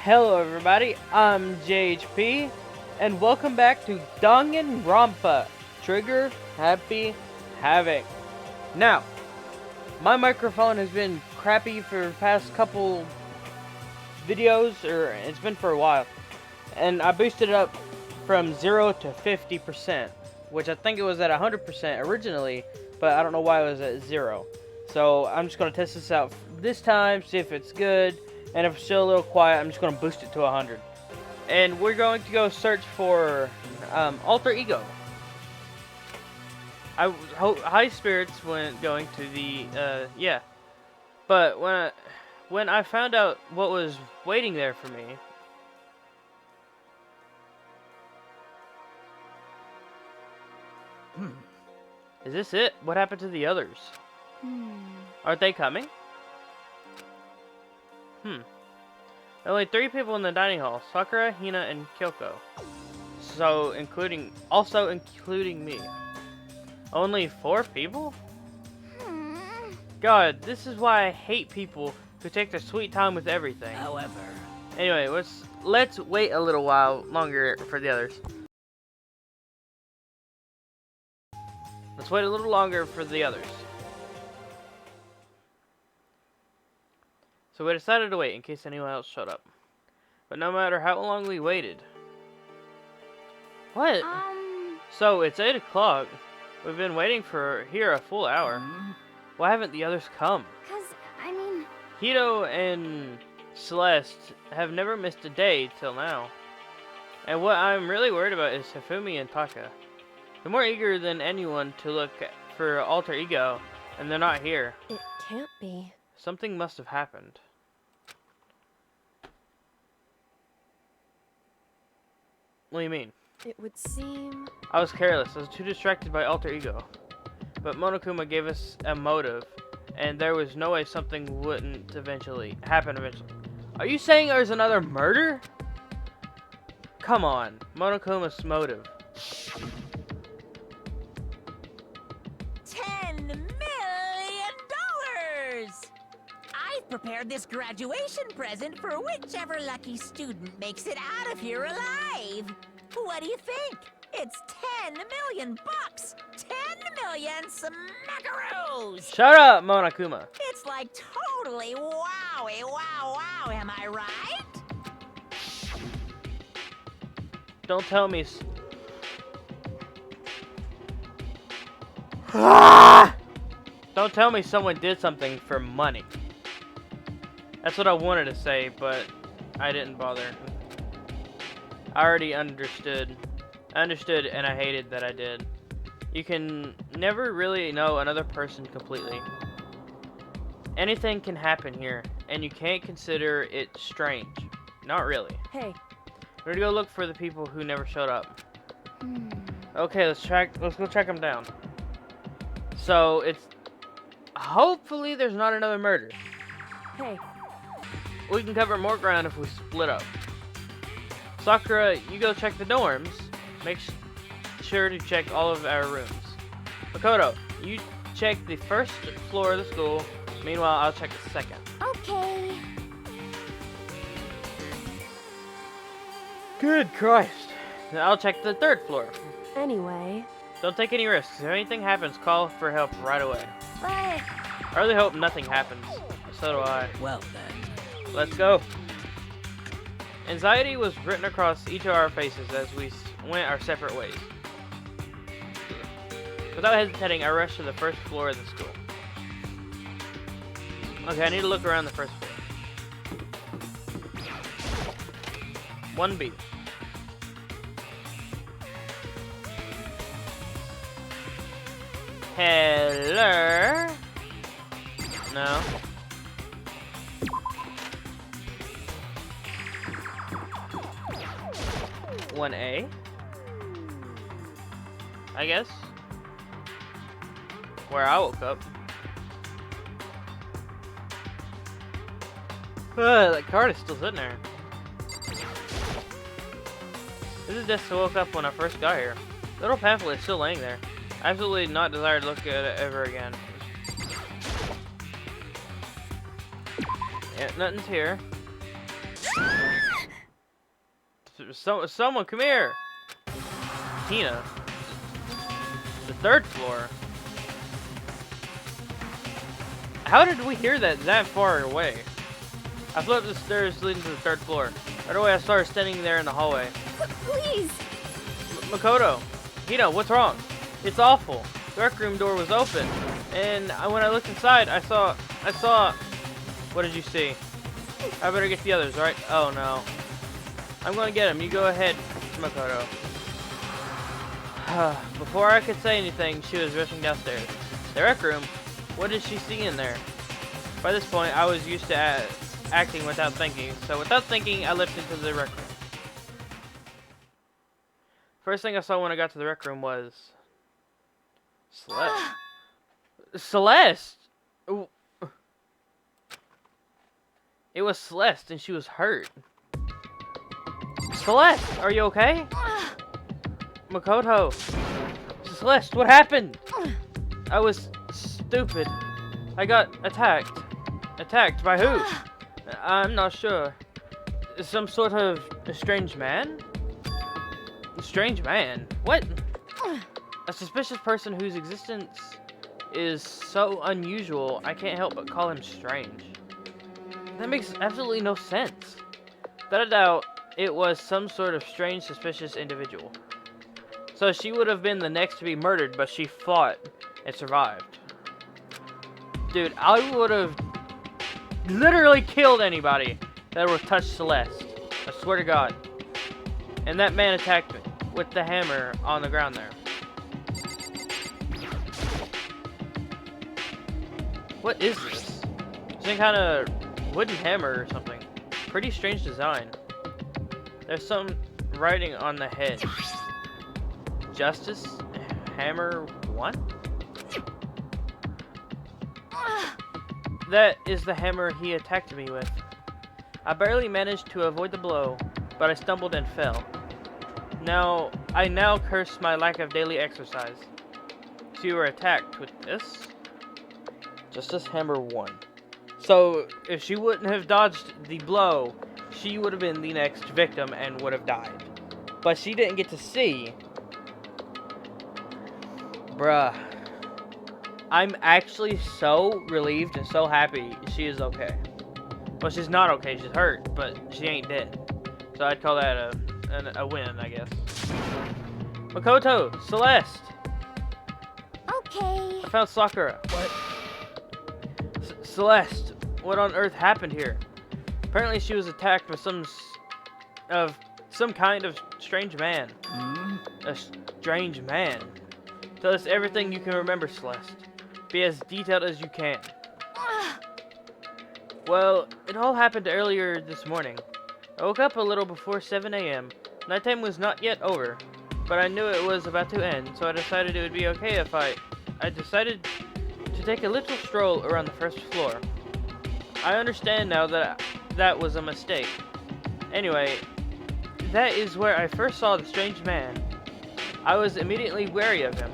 Hello everybody, I'm JHP, and welcome back to Danganronpa, Trigger Happy Havoc. Now, my microphone has been crappy for the past couple videos, or it's been for a while, and I boosted it up from 0 to 50%, which I think it was at 100% originally, but I don't know why it was at 0. So I'm just going to test this out this time, see if it's good. And if it's still a little quiet, I'm just going to boost it to 100. And we're going to go search for Alter Ego. I high spirits when going to the, yeah. But when I found out what was waiting there for me, is this it? What happened to the others? Aren't they coming? Only 3 people in the dining hall: Sakura, Hina, and Kyoko. So, also including me. Only 4 people? God, this is why I hate people who take their sweet time with everything. However. Anyway, let's wait a little while longer for the others. Let's wait a little longer for the others. So we decided to wait in case anyone else showed up. But no matter how long we waited. What? So it's 8 o'clock. We've been waiting for here a full hour. Why haven't the others come? Hito and Celeste have never missed a day till now. And what I'm really worried about is Hifumi and Taka. They're more eager than anyone to look for Alter Ego, and they're not here. It can't be. Something must have happened. What do you mean? It would seem... I was careless. I was too distracted by Alter Ego. But Monokuma gave us a motive, and there was no way something wouldn't happen eventually. Are you saying there's another murder? Come on. Monokuma's motive. $10 million! I've prepared this graduation present for whichever lucky student makes it out of here alive. What do you think? It's 10 million bucks! 10 million smackaroos! Shut up, Monokuma. It's like totally wowie, wow, wow, am I right? Don't tell me. Don't tell me someone did something for money. That's what I wanted to say, but I didn't bother. I already understood. I understood, and I hated that I did. You can never really know another person completely. Anything can happen here, and you can't consider it strange. Not really. Hey. We're gonna go look for the people who never showed up. Okay, let's go track them down. So it's hopefully there's not another murder. Hey. We can cover more ground if we split up. Sakura, you go check the dorms. Make sure to check all of our rooms. Makoto, you check the first floor of the school. Meanwhile, I'll check the second. Okay. Good Christ. Now I'll check the third floor. Anyway. Don't take any risks. If anything happens, call for help right away. But... I really hope nothing happens. So do I. Well then. Let's go. Anxiety was written across each of our faces as we went our separate ways. Without hesitating, I rushed to the first floor of the school. Okay, I need to look around the first floor. 1B. Hello? No. 1A, I guess, where I woke up. That card is still sitting there. This is just I woke up when I first got here. The little pamphlet is still laying there. Absolutely not desired to look at it ever again. Yeah, nothing's here. Someone come here. Tina. The 3rd floor. How did we hear that far away? I flew up the stairs leading to the 3rd floor. Right away, I saw her standing there in the hallway. Please. Makoto, Hina, what's wrong? It's awful. The rec room door was open, and when I looked inside, I saw. What did you see? I better get the others, right? Oh no. I'm gonna get him. You go ahead, Makoto. Before I could say anything, she was rushing downstairs. The rec room? What did she see in there? By this point, I was used to acting without thinking, so without thinking, I leapt into the rec room. First thing I saw when I got to the rec room was Celeste. Celeste! Ooh. It was Celeste, and she was hurt. Celeste, are you okay? Makoto. Celeste, what happened? I was stupid. I got attacked. Attacked by who? I'm not sure. Some sort of strange man? Strange man? What? A suspicious person whose existence is so unusual, I can't help but call him strange. That makes absolutely no sense. Without a doubt, it was some sort of strange, suspicious individual. So she would have been the next to be murdered, but she fought and survived. Dude, I would have literally killed anybody that would touch Celeste. I swear to God. And that man attacked me with the hammer on the ground there. What is this? Some kind of wooden hammer or something. Pretty strange design. There's some writing on the head. Justice Hammer 1? That is the hammer he attacked me with. I barely managed to avoid the blow, but I stumbled and fell. I now curse my lack of daily exercise. So you were attacked with this? Justice Hammer 1. So, if she wouldn't have dodged the blow, she would have been the next victim and would have died. But she didn't get to see. Bruh. I'm actually so relieved and so happy she is okay. Well, she's not okay, she's hurt, but she ain't dead. So I'd call that a win, I guess. Makoto! Celeste! Okay. I found Sakura. What? Celeste, what on earth happened here? Apparently she was attacked by some kind of strange man. A strange man. Tell us everything you can remember, Celeste. Be as detailed as you can. Well, it all happened earlier this morning. I woke up a little before 7 a.m. Nighttime was not yet over, but I knew it was about to end, so I decided it would be okay if I decided to take a little stroll around the 1st floor. I understand now that that was a mistake. Anyway, that is where I first saw the strange man. I was immediately wary of him.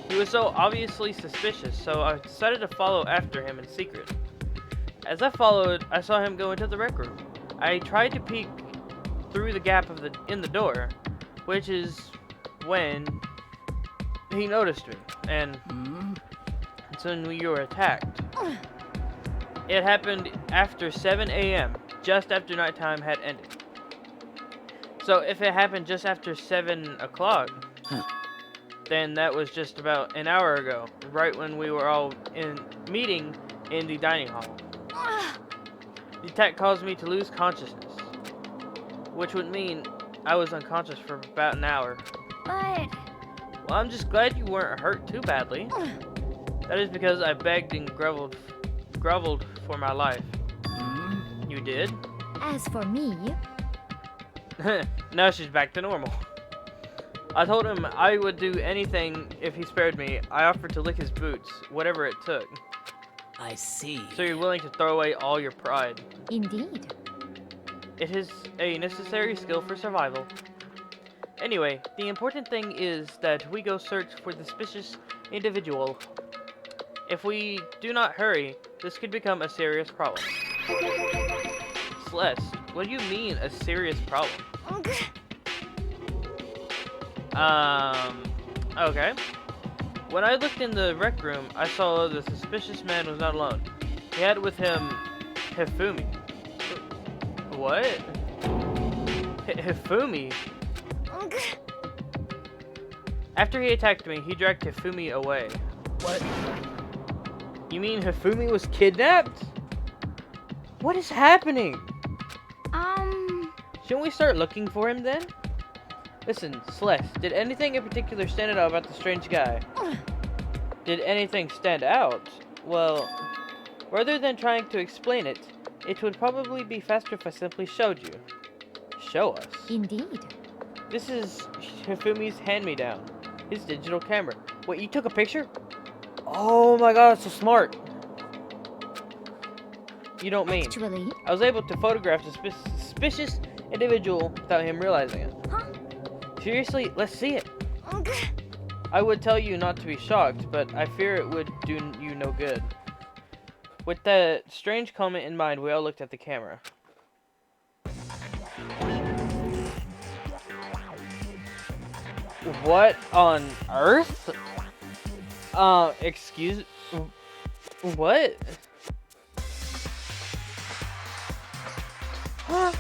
He was so obviously suspicious, so I decided to follow after him in secret. As I followed, I saw him go into the rec room. I tried to peek through the gap in the door, which is when he noticed me, and that's when you were attacked. It happened after 7 a.m., just after nighttime had ended. So if it happened just after 7 o'clock, then that was just about an hour ago, right when we were all meeting in the dining hall. The attack caused me to lose consciousness, which would mean I was unconscious for about an hour. But... Well, I'm just glad you weren't hurt too badly. That is because I begged and groveled for my life. You did? as for me... Now she's back to normal. I told him I would do anything if he spared me. I offered to lick his boots, whatever it took. I see. So you're willing to throw away all your pride. Indeed. It is a necessary skill for survival. Anyway, the important thing is that we go search for the suspicious individual. If we do not hurry, this could become a serious problem. Celeste, what do you mean, a serious problem? Okay. When I looked in the rec room, I saw the suspicious man was not alone. He had with him Hifumi. What? Hifumi? After he attacked me, he dragged Hifumi away. What? You mean Hifumi was kidnapped? What is happening? Shouldn't we start looking for him then? Listen, Celeste, did anything in particular stand out about the strange guy? Did anything stand out? Well, rather than trying to explain it, it would probably be faster if I simply showed you. Show us. Indeed. This is Hifumi's hand-me-down. His digital camera. Wait, you took a picture? Oh my god, that's so smart. You don't mean. Actually. I was able to photograph the suspicious individual without him realizing it. Huh? Seriously, let's see it. I would tell you not to be shocked, but I fear it would do you no good. With that strange comment in mind, we all looked at the camera. What on earth? Excuse... What? Huh?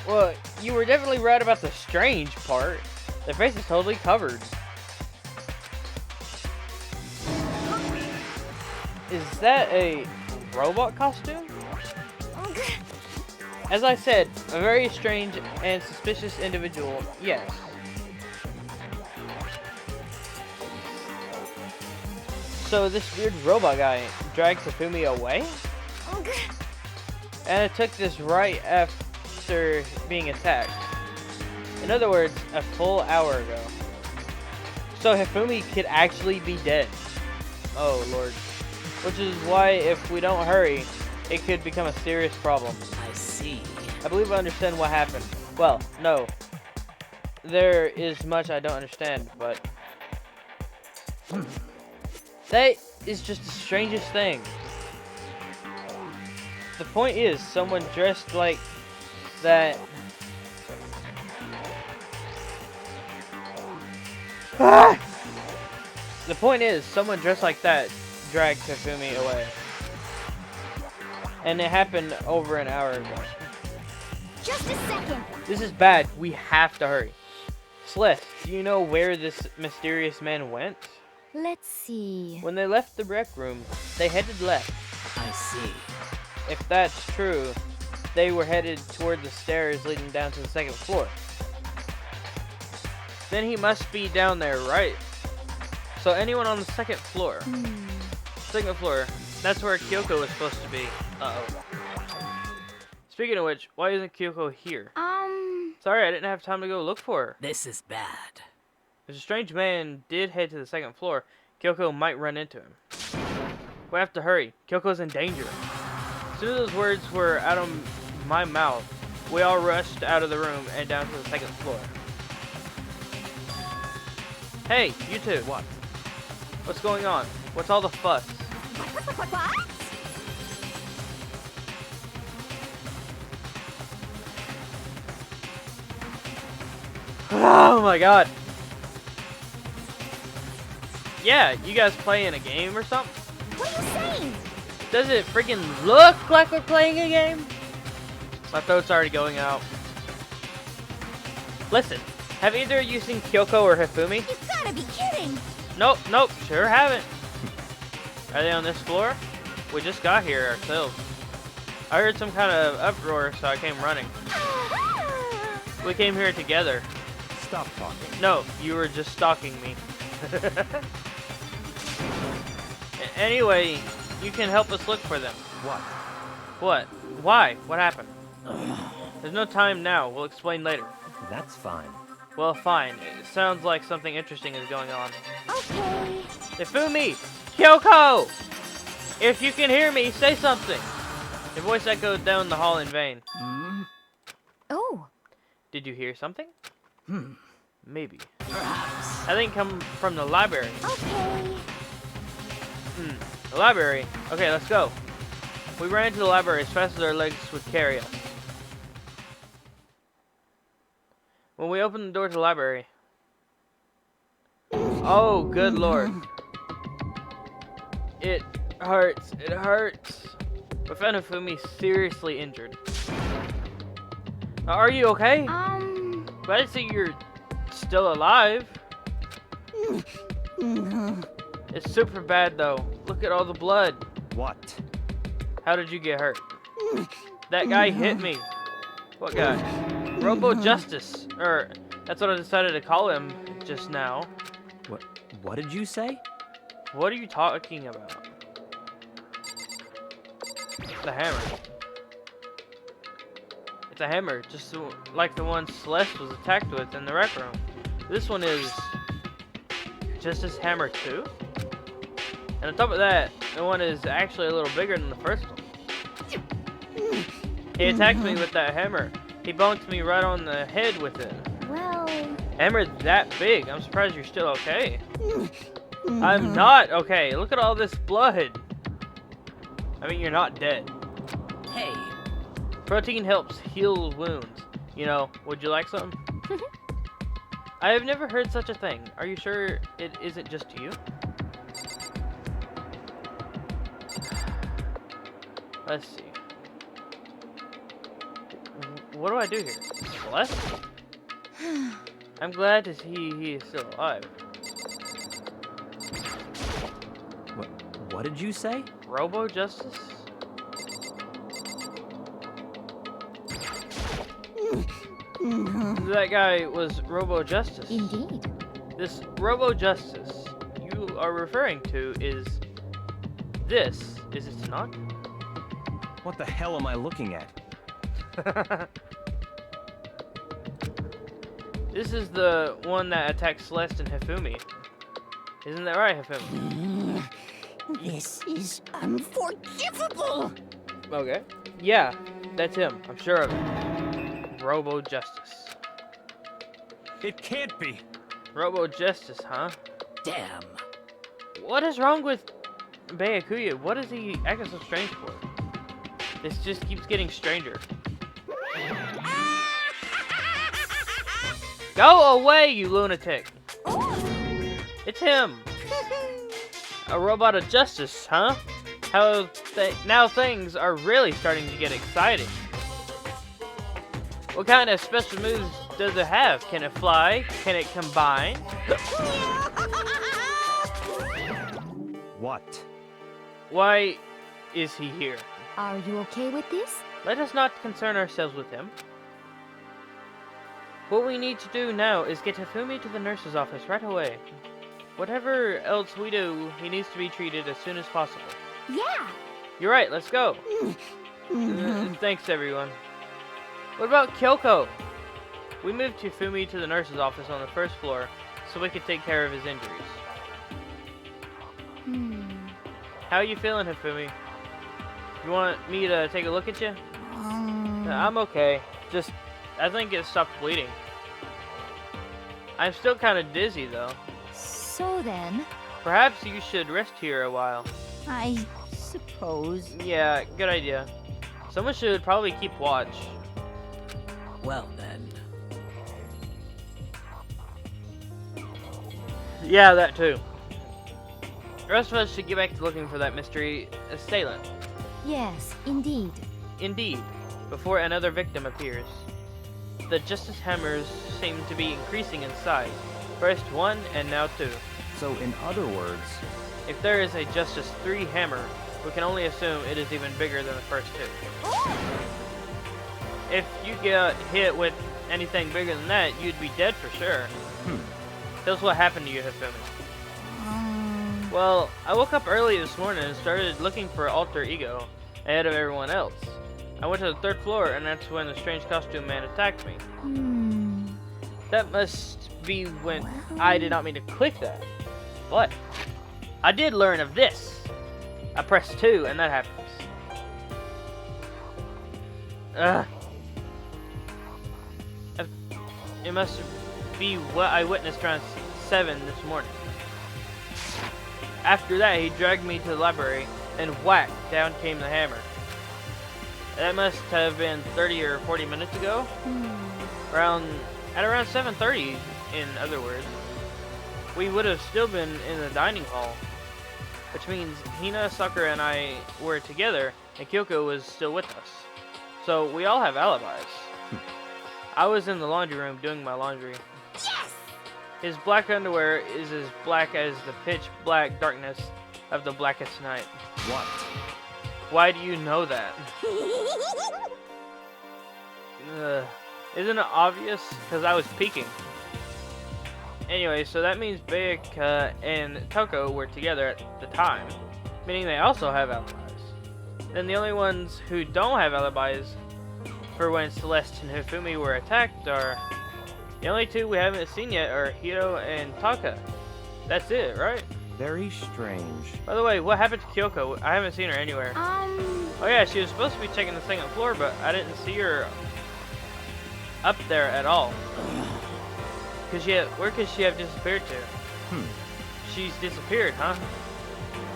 Well, you were definitely right about the strange part. Their face is totally covered. Is that a robot costume? As I said, a very strange and suspicious individual, yes. So this weird robot guy dragged Hifumi away? And it took this right after being attacked. In other words, a full hour ago. So Hifumi could actually be dead. Oh lord. Which is why if we don't hurry, it could become a serious problem. I see. I believe I understand what happened. Well, no. There is much I don't understand, but... That is just the strangest thing. The point is, someone dressed like that... Ah! The point is, someone dressed like that dragged Hifumi away. And it happened over an hour ago. Just a second. This is bad. We have to hurry. Celeste, do you know where this mysterious man went? Let's see. When they left the rec room, they headed left. I see. If that's true, they were headed toward the stairs leading down to the second floor. Then he must be down there, right? So anyone on the second floor. Second floor. That's where Kyoko was supposed to be. Uh-oh. Speaking of which, why isn't Kyoko here? Sorry, I didn't have time to go look for her. This is bad. If a strange man did head to the second floor, Kyoko might run into him. We have to hurry. Kyoko's in danger. As soon as those words were out of my mouth, we all rushed out of the room and down to the second floor. Hey, you two. What? What's going on? What's all the fuss? What? Oh my god. Yeah, you guys playing a game or something? What are you saying? Does it freaking look like we're playing a game? My throat's already going out. Listen, have either of you seen Kyoko or Hifumi? You've gotta be kidding. Nope, sure haven't. Are they on this floor? We just got here ourselves. I heard some kind of uproar, so I came running. We came here together. Stop talking. No, you were just stalking me. Anyway, you can help us look for them. What? What? Why? What happened? There's no time now. We'll explain later. That's fine. Well, fine. It sounds like something interesting is going on. Okay. Hifumi! Kyoko! If you can hear me, say something. Your voice echoed down the hall in vain. Oh. Did you hear something? Maybe. Perhaps. I think come from the library. Okay. The library? Okay, let's go. We ran into the library as fast as our legs would carry us. when we opened the door to the library. Oh, good lord. It hurts. It hurts. We found Hifumi seriously injured. Are you okay? Glad to see you're still alive. It's super bad though. Look at all the blood. What? How did you get hurt? That guy hit me. What guy? Robo Justice. Or, that's what I decided to call him just now. What did you say? What are you talking about? The hammer. It's a hammer, just like the one Celeste was attacked with in the rec room. This one is just his hammer too. And on top of that, the one is actually a little bigger than the first one. He attacked me with that hammer. He bonked me right on the head with it. Well, Hammer that big. I'm surprised you're still okay. I'm not okay. Look at all this blood. I mean, you're not dead. Hey, Protein helps heal wounds. You know, would you like some? I have never heard such a thing. Are you sure it isn't just you? Let's see. What do I do here? Celeste? I'm glad to see he is still alive. What did you say? Robo Justice? That guy was Robo Justice. indeed. This Robo Justice you are referring to is this, is it not? What the hell am I looking at? This is the one that attacked Celeste and Hifumi. Isn't that right, Hifumi? This is unforgivable! Okay. Yeah, that's him. I'm sure of it. Robo Justice. It can't be. Robo Justice, huh? damn. What is wrong with Byakuya? What is he acting so strange for? This just keeps getting stranger. Go away, you lunatic! It's him! A robot of justice, huh? Now things are really starting to get exciting. What kind of special moves does it have? Can it fly? Can it combine? What? Why is he here? Are you okay with this? Let us not concern ourselves with him. What we need to do now is get Hifumi to the nurse's office right away. Whatever else we do, he needs to be treated as soon as possible. Yeah. You're right, let's go. Thanks, everyone. What about Kyoko? We moved Hifumi to the nurse's office on the first floor so we could take care of his injuries. How are you feeling, Hifumi? You want me to take a look at you? I'm okay. Just, I think it stopped bleeding. I'm still kind of dizzy, though. So then, Perhaps you should rest here a while. I suppose. Yeah, good idea. Someone should probably keep watch. Well then. Yeah, that too. The rest of us should get back to looking for that mystery assailant. yes, indeed. Indeed, before another victim appears. The Justice Hammers seem to be increasing in size. First one, and now two. So in other words, If there is a Justice 3 hammer, we can only assume it is even bigger than the first two. If you get hit with anything bigger than that, you'd be dead for sure. Tell us what happened to you, Hifumi. Well, I woke up early this morning and started looking for Alter Ego ahead of everyone else. I went to the third floor, and that's when the strange costume man attacked me. That must be when I did not mean to click that. But I did learn of this. I pressed 2, and that happens. It must be what I witnessed around 7 this morning. After that, he dragged me to the library, and whack, down came the hammer. That must have been 30 or 40 minutes ago. Around At around 7:30, in other words, we would have still been in the dining hall, which means Hina, Sakura, and I were together, and Kyoko was still with us. So we all have alibis. I was in the laundry room doing my laundry. Yes! His black underwear is as black as the pitch black darkness of the blackest night. What? Why do you know that? Isn't it obvious? Because I was peeking. Anyway, so that means Bayaka and Toko were together at the time, meaning they also have alibis. Then the only ones who don't have alibis for when Celeste and Hifumi were attacked are... The only two we haven't seen yet are Hiro and Taka. That's it, right? Very strange. By the way, what happened to Kyoko? I haven't seen her anywhere. Oh yeah, she was supposed to be checking the second floor, but I didn't see her up there at all. Where could she have disappeared to? She's disappeared, huh?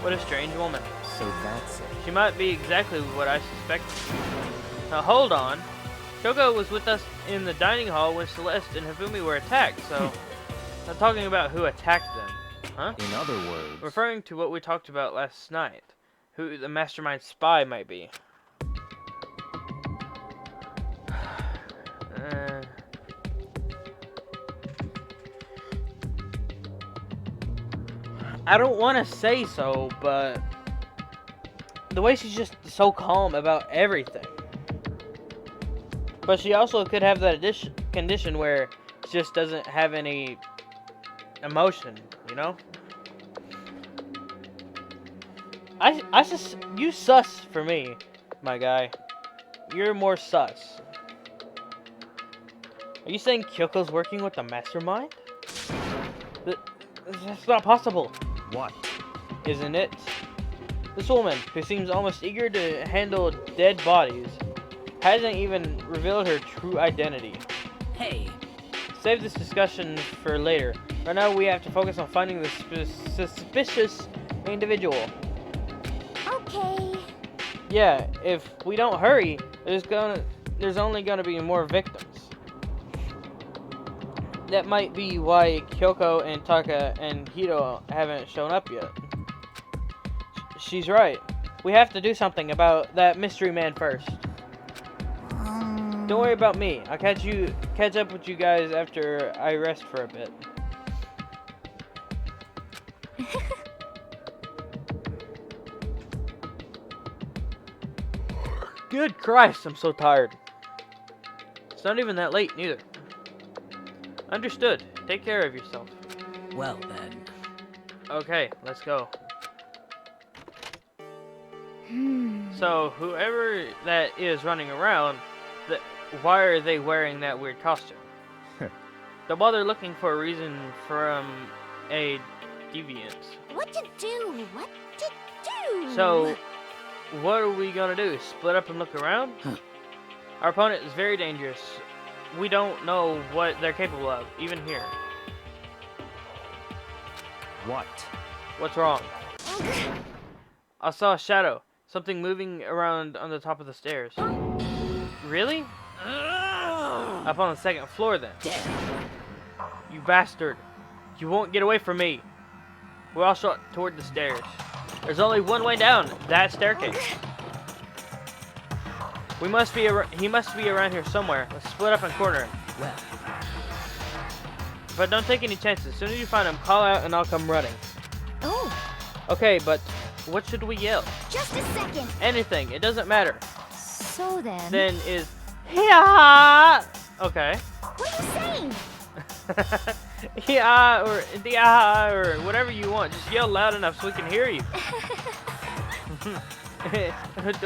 What a strange woman. So that's it. She might be exactly what I suspected. Now hold on. Kyoko was with us in the dining hall when Celeste and Hifumi were attacked, so... I'm talking about who attacked them, huh? In other words... Referring to what we talked about last night. Who the mastermind spy might be. I don't want to say so, but the way she's just so calm about everything. But she also could have that condition where she just doesn't have any emotion, you know? You sus for me, my guy. You're more sus. Are you saying Kyoko's working with the mastermind? That's not possible. What? Isn't it? This woman, who seems almost eager to handle dead bodies, hasn't even revealed her true identity. Hey, Save this discussion for later. Right now we have to focus on finding the suspicious individual. Okay. Yeah, if we don't hurry, there's only gonna be more victims. That might be why Kyoko and Taka and Hiro haven't shown up yet. She's right. We have to do something about that mystery man first. Don't worry about me. I'll catch up with you guys after I rest for a bit. Good Christ, I'm so tired. It's not even that late, neither. Understood. Take care of yourself. well then. Okay, let's go. So, whoever that is running around, why are they wearing that weird costume? Don't bother looking for a reason from a deviant. What to do? What to do? So, what are we gonna do? Split up and look around? Our opponent is very dangerous. We don't know what they're capable of, even here. What? What's wrong? I saw a shadow. Something moving around on the top of the stairs. Really? Up on the second floor, then. Damn. You bastard. You won't get away from me. We all shot toward the stairs. There's only one way down. That staircase. He must be around here somewhere. Let's split up and corner him. Well, But don't take any chances. As soon as you find him, call out and I'll come running. Oh, Okay, but what should we yell? just a second. Anything. It doesn't matter. So then. Then is... Yeah. Okay. What are you saying? Yeah, or yeah, or whatever you want. Just yell loud enough so we can hear you.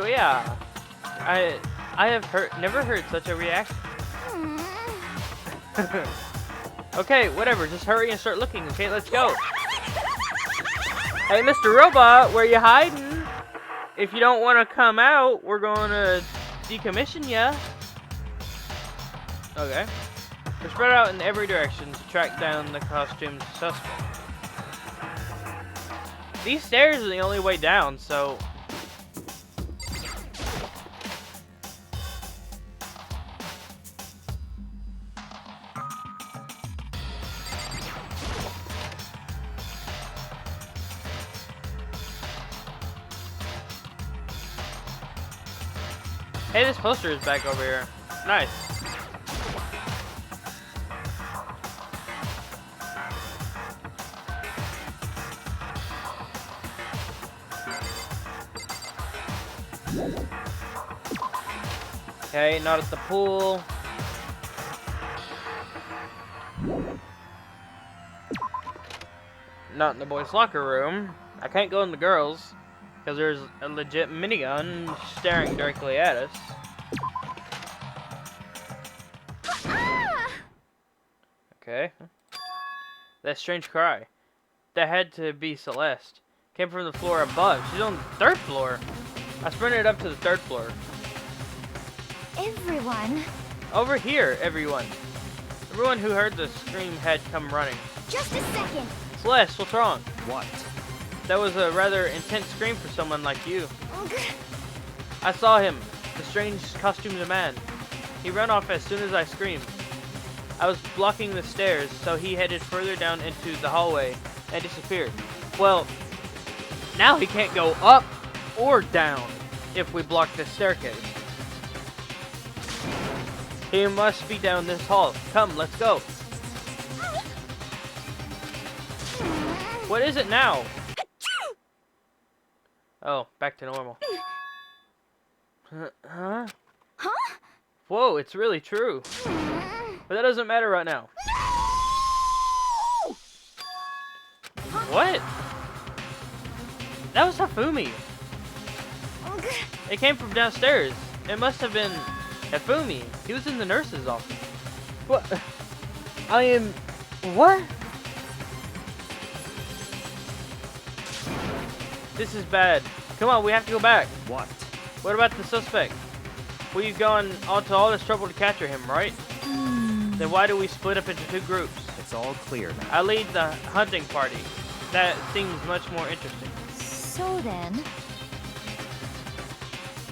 Yeah. I have never heard such a reaction. Okay, whatever. Just hurry and start looking. Okay, let's go. Hey, Mr. Robot, where you hiding? If you don't want to come out, we're going to decommission ya. Okay. We're spread out in every direction to track down the costumed suspect. These stairs are the only way down, so... Hey, this poster is back over here. Nice. Okay, not at the pool. Not in the boys' locker room. I can't go in the girls because there's a legit minigun staring directly at us. Okay. That strange cry. That had to be Celeste. Came from the floor above. She's on the 3rd floor. I sprinted up to the 3rd floor. Everyone. Over here, everyone. Everyone who heard the scream had come running. Just a second. Celeste, what's wrong? What? That was a rather intense scream for someone like you. Ugh. I saw him, the strange costumed man. He ran off as soon as I screamed. I was blocking the stairs, so he headed further down into the hallway and disappeared. Well, now he can't go up or down if we block this staircase. He must be down this hall. Come, let's go. What is it now? Oh, back to normal. Huh? Huh? Whoa, it's really true. But that doesn't matter right now. What? That was Hifumi. Ugh. It came from downstairs. It must have been Hifumi. He was in the nurse's office. What? I am... What? This is bad. Come on, we have to go back. What? What about the suspect? We've gone to all this trouble to capture him, right? Then why do we split up into 2 groups? It's all clear now. I lead the hunting party. That seems much more interesting. So then.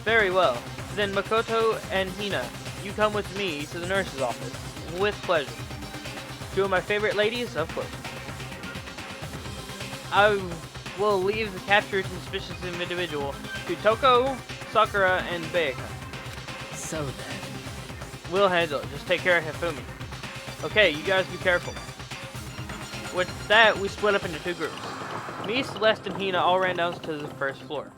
Very well. Then Makoto and Hina, you come with me to the nurse's office. With pleasure. 2 of my favorite ladies, of course. I will leave the captured suspicious individual to Toko, Sakura, and Beika. So then. We'll handle it. Just take care of Hifumi. Okay, you guys be careful. With that, we split up into 2 groups. Me, Celeste, and Hina all ran down to the 1st floor.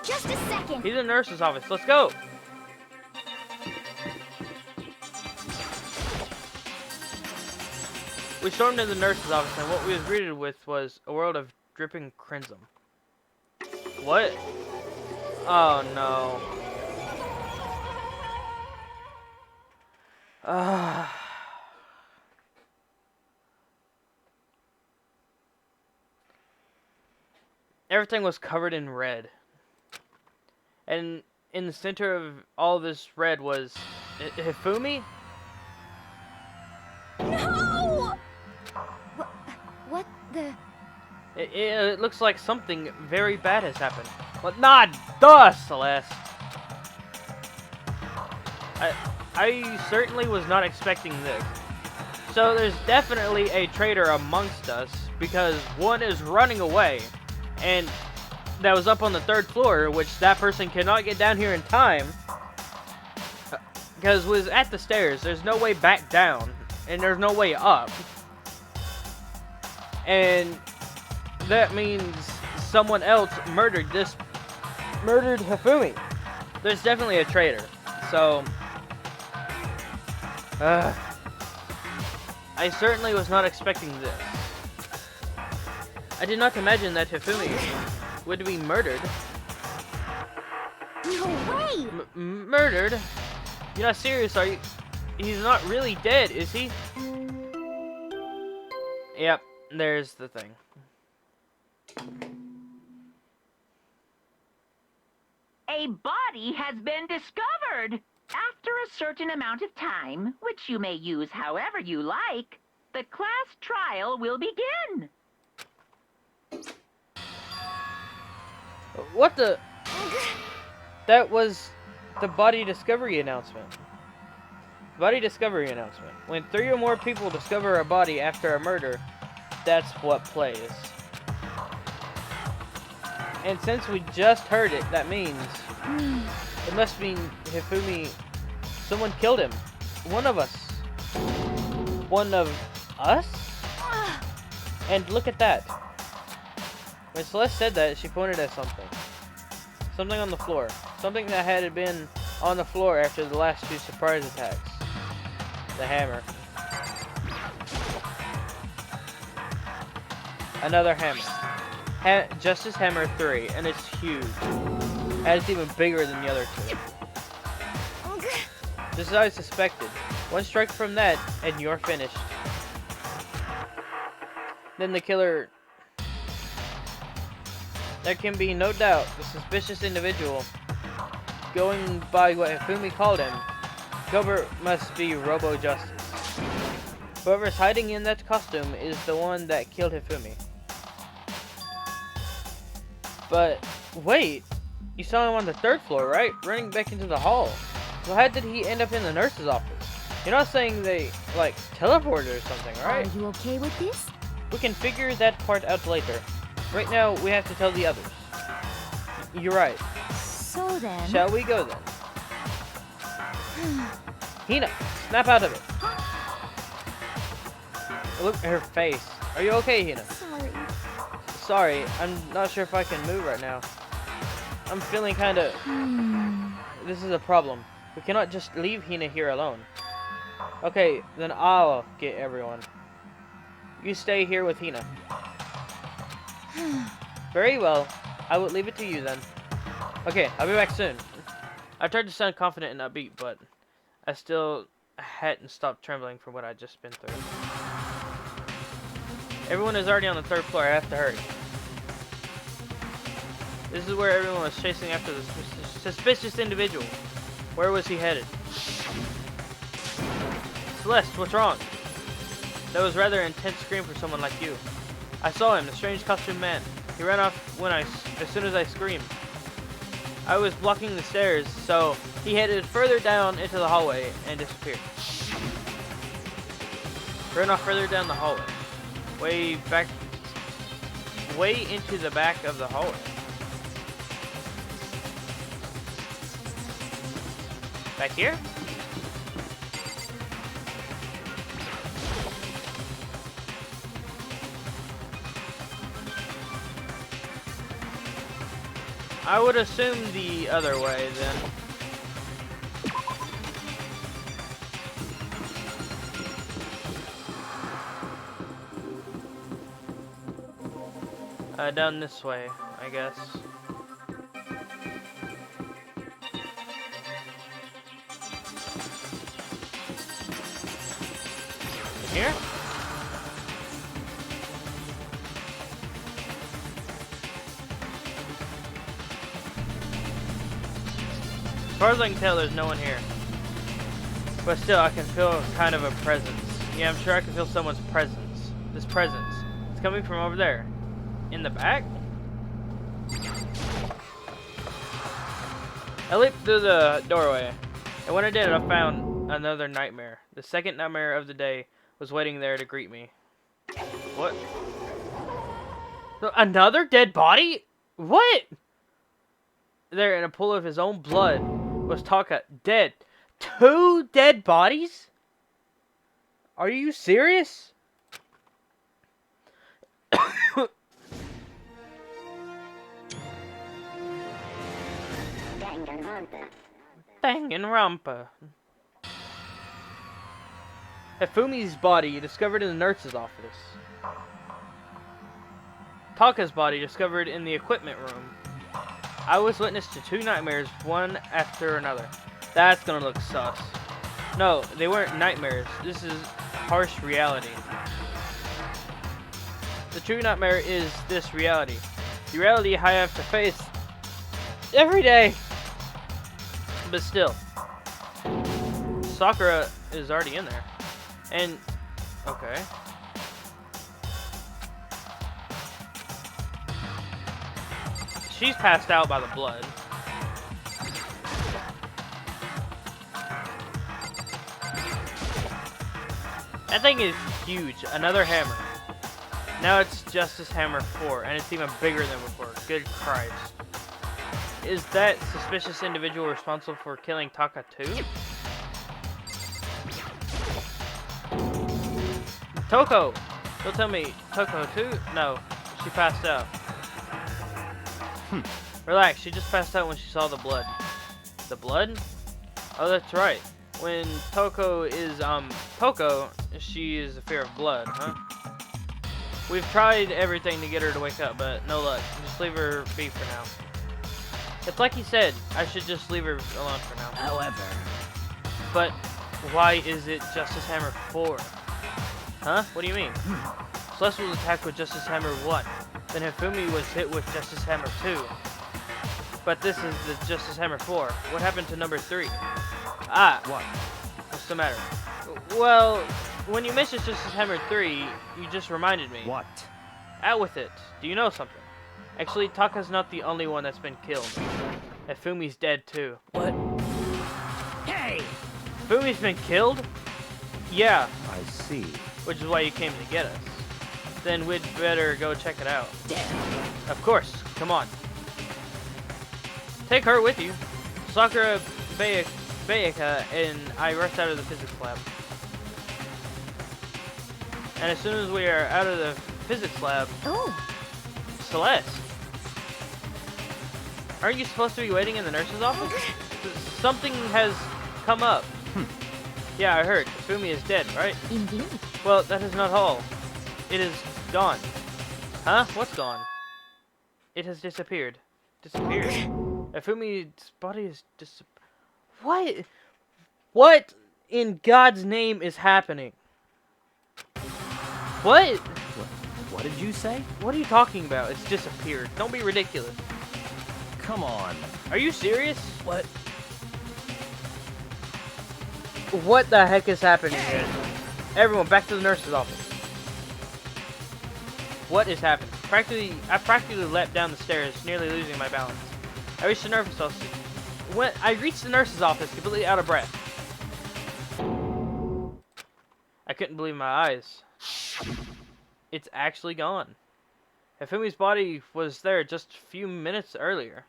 Just a second. He's in the nurse's office. Let's go! We stormed into the nurse's office, and what we was greeted with was a world of dripping crimson. What? Oh no. Everything was covered in red. And in the center of all this red was Hifumi? No! What the? It looks like something very bad has happened. But not duh, Celeste. I certainly was not expecting this. So there's definitely a traitor amongst us because one is running away and that was up on the 3rd floor, which that person cannot get down here in time because was at the stairs. There's no way back down and there's no way up. And that means someone else murdered Hifumi. There's definitely a traitor. So I certainly was not expecting this. I did not imagine that Hifumi would be murdered. No way! Murdered? You're not serious, are you? He's not really dead, is he? Yep, there's the thing. A body has been discovered. After a certain amount of time, which you may use however you like, the class trial will begin. What the? That was the body discovery announcement. Body discovery announcement. When 3 or more people discover a body after a murder, that's what plays. And since we just heard it, that means it must mean Hifumi. Someone killed him. One of us. One of us? And look at that. When Celeste said that, she pointed at something. Something on the floor. Something that had been on the floor after the last two surprise attacks. The hammer. Another hammer. Justice Hammer 3, and it's huge. And it's even bigger than the other two. Just as I suspected. One strike from that, and you're finished. Then the killer... There can be no doubt the suspicious individual, going by what Hifumi called him, Gilbert must be Robo Justice. Whoever's hiding in that costume is the one that killed Hifumi. But, wait! You saw him on the 3rd floor, right? Running back into the hall. So how did he end up in the nurse's office? You're not saying they, like, teleported or something, right? Are you okay with this? We can figure that part out later. Right now, we have to tell the others. You're right. So then... Shall we go then? Hina, snap out of it. Look at her face. Are you okay, Hina? Sorry. Sorry, I'm not sure if I can move right now. I'm feeling kinda... This is a problem. We cannot just leave Hina here alone. Okay, then I'll get everyone. You stay here with Hina. Very well. I will leave it to you then. Okay, I'll be back soon. I tried to sound confident and upbeat, but I still hadn't stopped trembling from what I'd just been through. Everyone is already on the 3rd floor. I have to hurry. This is where everyone was chasing after the suspicious individual. Where was he headed? Celeste, what's wrong? That was rather an intense scream for someone like you. I saw him, the strange costumed man. He ran off as soon as I screamed. I was blocking the stairs, so he headed further down into the hallway and disappeared. Ran off further down the hallway. Way into the back of the hallway. Back here? I would assume the other way then. Down this way, I guess. Here? As far as I can tell, there's no one here. But still, I can feel kind of a presence. Yeah, I'm sure I can feel someone's presence. This presence. It's coming from over there. In the back? I leaped through the doorway. And when I did, I found another nightmare. The second nightmare of the day was waiting there to greet me. What? Another dead body? What? There, in a pool of his own blood, was Taka, dead. 2 dead bodies? Are you serious? Danganronpa. Hifumi's body discovered in the nurse's office. Taka's body discovered in the equipment room. I was witness to 2 nightmares, one after another. That's gonna look sus. No, they weren't nightmares. This is harsh reality. The true nightmare is this reality. The reality I have to face every day. But still, Sakura is already in there. And, okay. She's passed out by the blood. That thing is huge. Another hammer. Now it's Justice Hammer 4, and it's even bigger than before. Good Christ. Is that suspicious individual responsible for killing Taka too? Toko! Don't tell me Toko too? No, she passed out. Relax, she just passed out when she saw the blood. The blood? Oh, that's right. When Toko is, Toko, she is a fear of blood, huh? We've tried everything to get her to wake up, but no luck. Just leave her be for now. It's like he said, I should just leave her alone for now. However, But why is it Justice Hammer 4? Huh? What do you mean? Celeste was attacked with Justice Hammer 1. Then Hifumi was hit with Justice Hammer 2. But this is the Justice Hammer 4. What happened to number 3? Ah, What? what's the matter? Well, when you mentioned Justice Hammer 3, you just reminded me. What? Out with it. Do you know something? Actually, Taka's not the only one that's been killed. Hifumi's dead too. what? Hey! Hifumi's been killed? Yeah, I see. which is why you came to get us. Then we'd better go check it out. Damn. Of course, come on. Take her with you. Sakura, Bayaka, and I rushed out of the physics lab. And as soon as we are out of the physics lab, Oh, Celeste, aren't you supposed to be waiting in the nurse's office? Something has come up. Yeah, I heard. Fumi is dead, right? indeed. Well, that is not all. It is gone. Huh? What's gone? It has disappeared. Disappeared. Fumi's body is What? What in God's name is happening? What? What did you say? What are you talking about? It's disappeared. Don't be ridiculous. Come on. Are you serious? What? What the heck is happening here? Everyone, back to the nurse's office. What is happening? I practically leapt down the stairs, nearly losing my balance. I reached the nurse's office. When I reached the nurse's office, completely out of breath. I couldn't believe my eyes. It's actually gone. Hifumi's body was there just a few minutes earlier.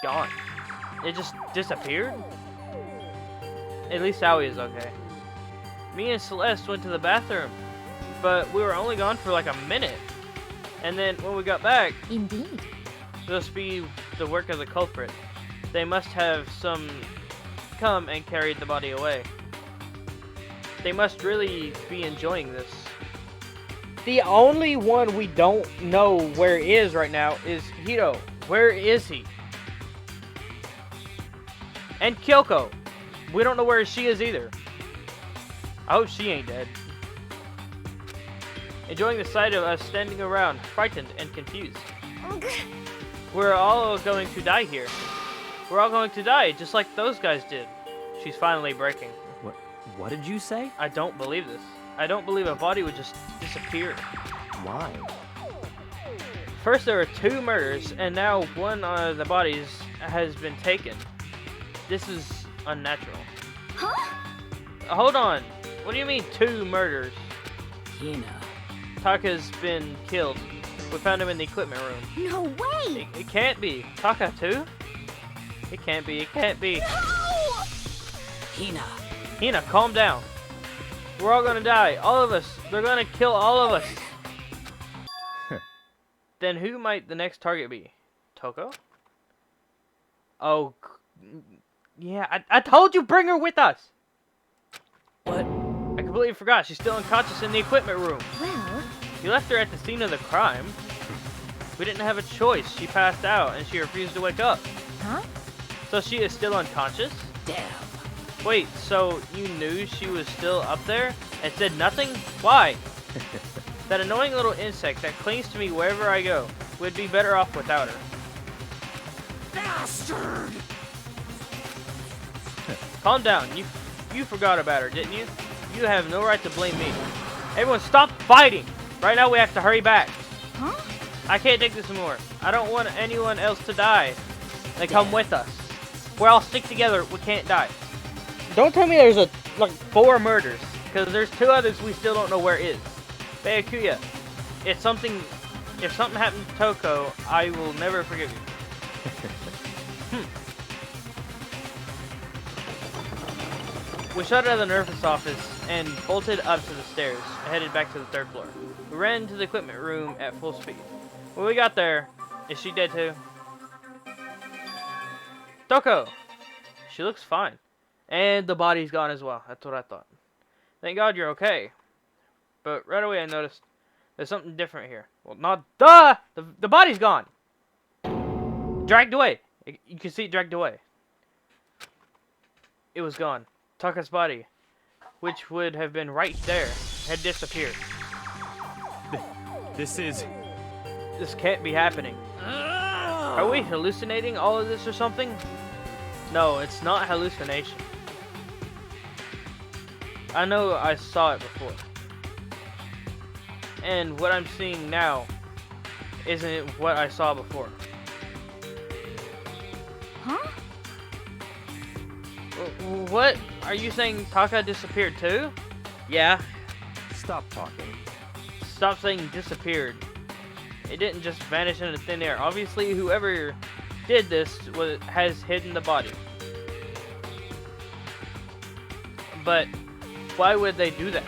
Gone. It just disappeared? At least Aoi is okay. Me and Celeste went to the bathroom, but we were only gone for like a minute. And then when we got back, Indeed. it must be the work of the culprit. They must have come and carried the body away. They must really be enjoying this. The only one we don't know where he is right now is Hiro. Where is he? And Kyoko. We don't know where she is either. I hope she ain't dead. Enjoying the sight of us standing around, frightened and confused. We're all going to die here. We're all going to die, just like those guys did. She's finally breaking. What did you say? I don't believe this. I don't believe a body would just disappear. Why? First there were 2 murders, and now one of the bodies has been taken. This is unnatural. Huh? Hold on. What do you mean 2 murders? Hina. Taka's been killed. We found him in the equipment room. No way! It can't be. Taka too? It can't be. It can't be. No! Hina. Hina, calm down. We're all gonna die. All of us. They're gonna kill all of us. Then who might the next target be? Toko? Oh, yeah. I told you bring her with us. What? I completely forgot. She's still unconscious in the equipment room. Well, You left her at the scene of the crime. We didn't have a choice. She passed out and she refused to wake up. huh? So she is still unconscious? Damn. Wait, so you knew she was still up there and said nothing? Why? That annoying little insect that clings to me wherever I go. We'd be better off without her. Bastard! Calm down. You forgot about her, didn't you? You have no right to blame me. Everyone stop fighting! Right now we have to hurry back. Huh? I can't take this anymore. I don't want anyone else to die. They come with us. We're all stick together. We can't die. Don't tell me there's like 4 murders, because there's 2 others we still don't know where is. Byakuya, if something happened to Toko, I will never forgive you. We shut out of the nurse's office and bolted up to the stairs, headed back to the 3rd floor. We ran into the equipment room at full speed. When we got there, is she dead too? Toko! She looks fine. And the body's gone as well. That's what I thought. Thank God you're okay. But right away I noticed there's something different here. Well, not duh! The body's gone! Dragged away. You can see it dragged away. It was gone. Taka's body, which would have been right there, had disappeared. This can't be happening. Are we hallucinating all of this or something? No, it's not hallucination. I know I saw it before. And what I'm seeing now isn't what I saw before. Huh? What? Are you saying Taka disappeared too? Yeah. Stop talking. Stop saying disappeared. It didn't just vanish into thin air. Obviously, whoever did this has hidden the body. But why would they do that?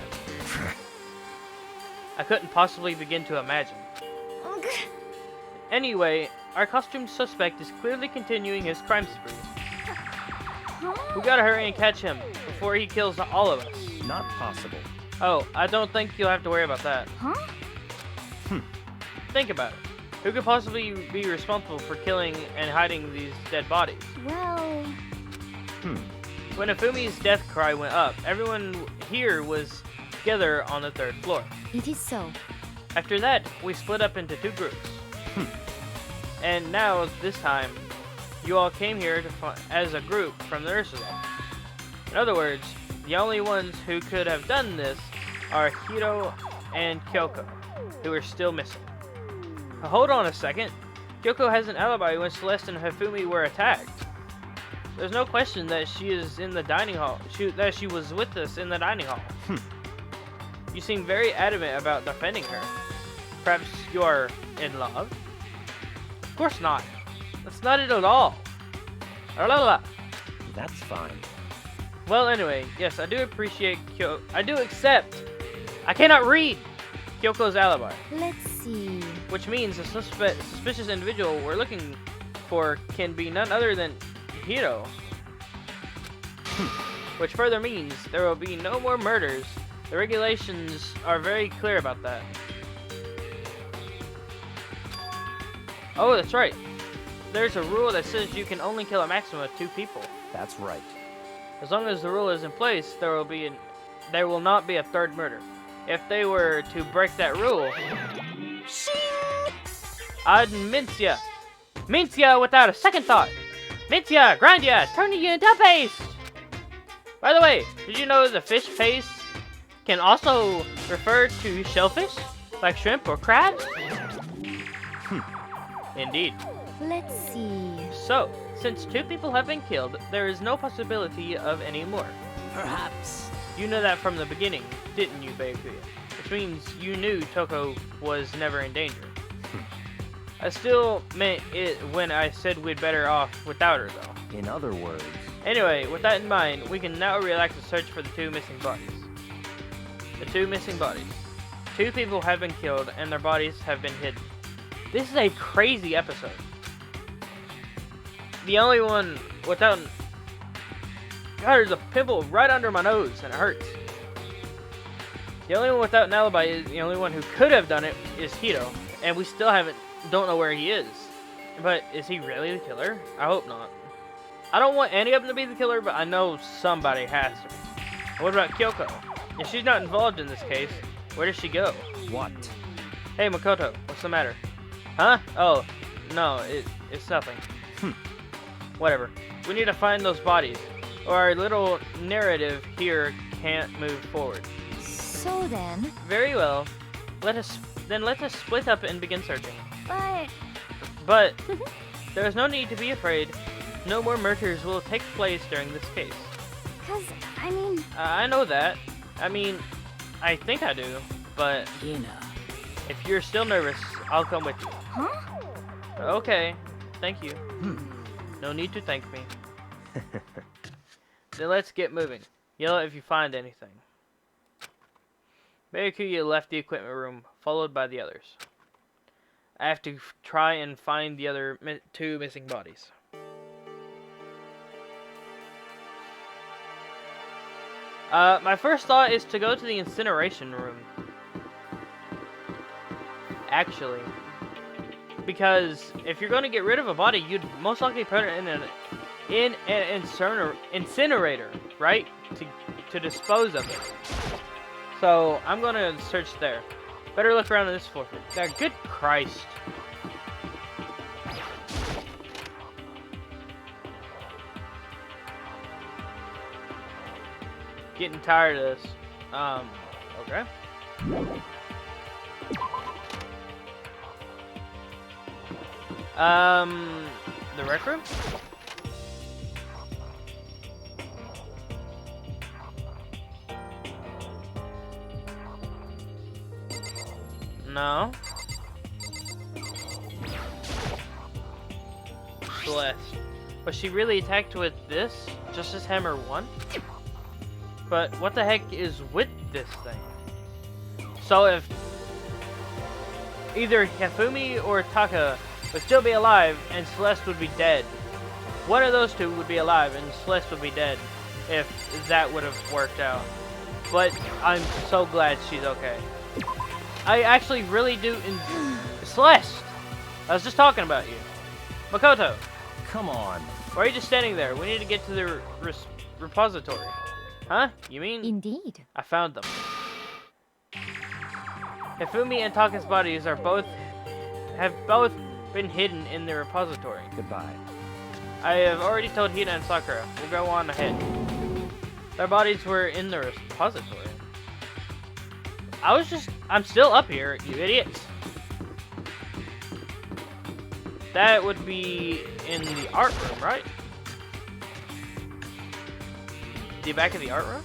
I couldn't possibly begin to imagine. Anyway, our costumed suspect is clearly continuing his crime spree. We gotta hurry and catch him before he kills all of us. Not possible. Oh, I don't think you'll have to worry about that. Huh? Think about it. Who could possibly be responsible for killing and hiding these dead bodies? Well... When Ifumi's death cry went up, everyone here was together on the 3rd floor. It is so. After that, we split up into 2 groups. And now, this time, you all came here as a group from the nurse's office. In other words, the only ones who could have done this are Hiro and Kyoko, who are still missing. Hold on a second. Kyoko has an alibi when Celeste and Hifumi were attacked. There's no question that she is in the dining hall. That she was with us in the dining hall. You seem very adamant about defending her. Perhaps you're in love? Of course not. That's not it at all. That's fine. Well, anyway, yes, I do appreciate I accept. I cannot read Kyoko's alibi. Let's see. Which means the suspicious individual we're looking for can be none other than Hiro. Which further means there will be no more murders. The regulations are very clear about that. Oh, that's right. There's a rule that says you can only kill a maximum of 2 people. That's right. As long as the rule is in place, there will not be a 3rd murder. If they were to break that rule, I'd mince ya. Mince ya without a second thought. Mince ya, grind ya, turn you into paste. By the way, did you know the fish paste can also refer to shellfish, like shrimp or crabs? Indeed. Let's see. So, since 2 people have been killed, there is no possibility of any more. Perhaps. You know that from the beginning, didn't you, Byakuya? Which means you knew Toko was never in danger. I still meant it when I said we'd better off without her, though. In other words... Anyway, with that in mind, we can now relax and search for the 2 missing bodies. The 2 missing bodies. 2 people have been killed, and their bodies have been hidden. This is a crazy episode. The only one without... God, there's a pimple right under my nose, and it hurts. The only one without an alibi is the only one who could have done it is Hiro, and we still don't know where he is. But is he really the killer? I hope not. I don't want any of them to be the killer, but I know somebody has to. What about Kyoko? If she's not involved in this case, where does she go? What? Hey, Makoto, what's the matter? Huh? Oh, no, it's nothing. Whatever. We need to find those bodies, or our little narrative here can't move forward. So then... Very well. Let us split up and begin searching. But... But there is no need to be afraid. No more murders will take place during this case. 'Cause, I mean... I know that. I mean, I think I do. but Hina. if you're still nervous, I'll come with you. Huh? Okay, thank you. No need to thank me. Then let's get moving. Yell if you find anything. Marikuya left the equipment room, followed by the others. I have to try and find the other two missing bodies. My first thought is to go to the incineration room. Actually. Because if you're going to get rid of a body, you'd most likely put it in an incinerator, right? To dispose of it. So I'm going to search there. Better look around on this floor. Now, good Christ. Getting tired of this. Okay. The rec room? No. Celeste. Was she really attacked with this? Justice Hammer 1? But what the heck is with this thing? So if either Hifumi or Taka would still be alive and Celeste would be dead. One of those two would be alive and Celeste would be dead if that would have worked out. But I'm so glad she's okay. I actually really do. Celeste! I was just talking about you. Makoto! Come on. Why are you just standing there? We need to get to the repository. Huh? You mean? Indeed. I found them. Hifumi and Taka's bodies have both been hidden in the repository. Goodbye. I have already told Hina and Sakura. We'll go on ahead. Their bodies were in the repository. I'm still up here, you idiots. That would be in the art room, right? The back of the art room?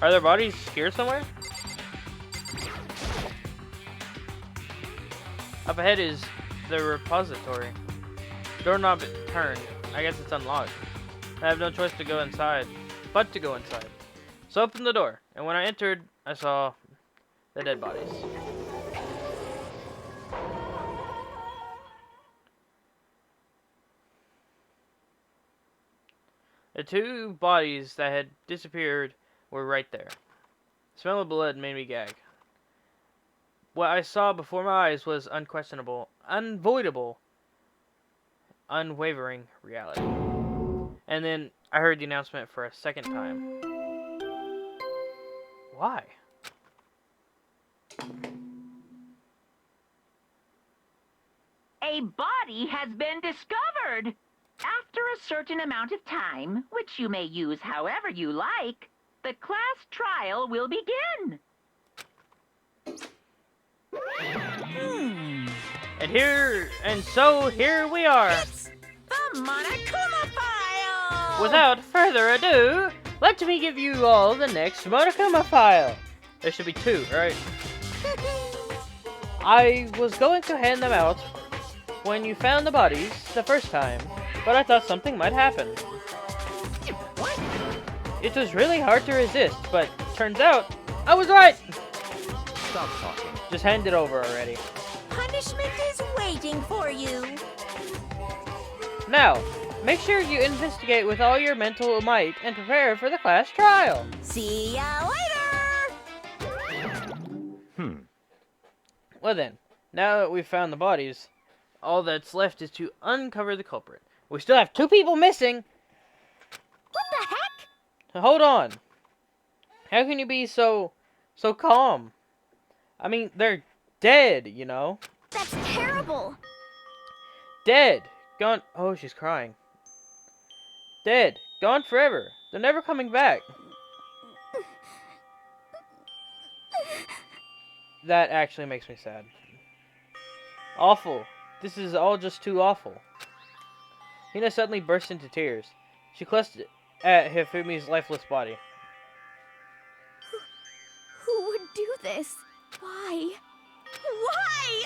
Are there bodies here somewhere? Up ahead is the repository. Doorknob turned. I guess it's unlocked. I have no choice to go inside, but to go inside. So I opened the door, and when I entered, I saw the dead bodies. The two bodies that had disappeared were right there. The smell of blood made me gag. What I saw before my eyes was unquestionable, unavoidable, unwavering reality. And then I heard the announcement for a second time. Why? A body has been discovered. After a certain amount of time, which you may use however you like, the class trial will begin. And so here we are. It's the Monokuma file! Without further ado, let me give you all the next Monokuma file. There should be two, right? I was going to hand them out when you found the bodies the first time, but I thought something might happen. What? It was really hard to resist, but turns out I was right. Stop talking. Just hand it over already. Punishment is waiting for you. Now, make sure you investigate with all your mental might and prepare for the class trial. See ya later! Well then, now that we've found the bodies, all that's left is to uncover the culprit. We still have two people missing. What the heck? Hold on. How can you be so calm? I mean, they're dead, you know? That's terrible. Dead. Gone. Oh, she's crying. Dead. Gone forever. They're never coming back. That actually makes me sad. Awful. This is all just too awful. Hina suddenly burst into tears. She clutched at Hifumi's lifeless body. this? Why? Why?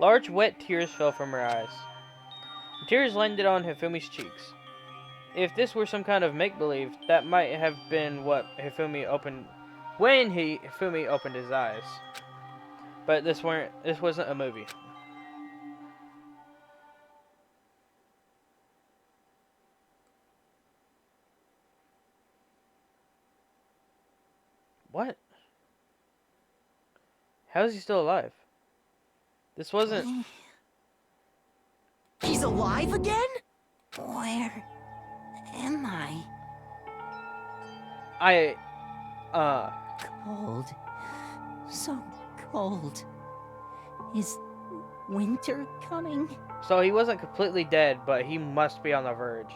Large wet tears fell from her eyes. The tears landed on Hifumi's cheeks. If this were some kind of make-believe, that might have been what Hifumi opened when Hifumi opened his eyes. But this wasn't a movie. What? How is he still alive? This wasn't... He's alive again? Where am I? Cold. So cold. Is winter coming? So he wasn't completely dead, but he must be on the verge.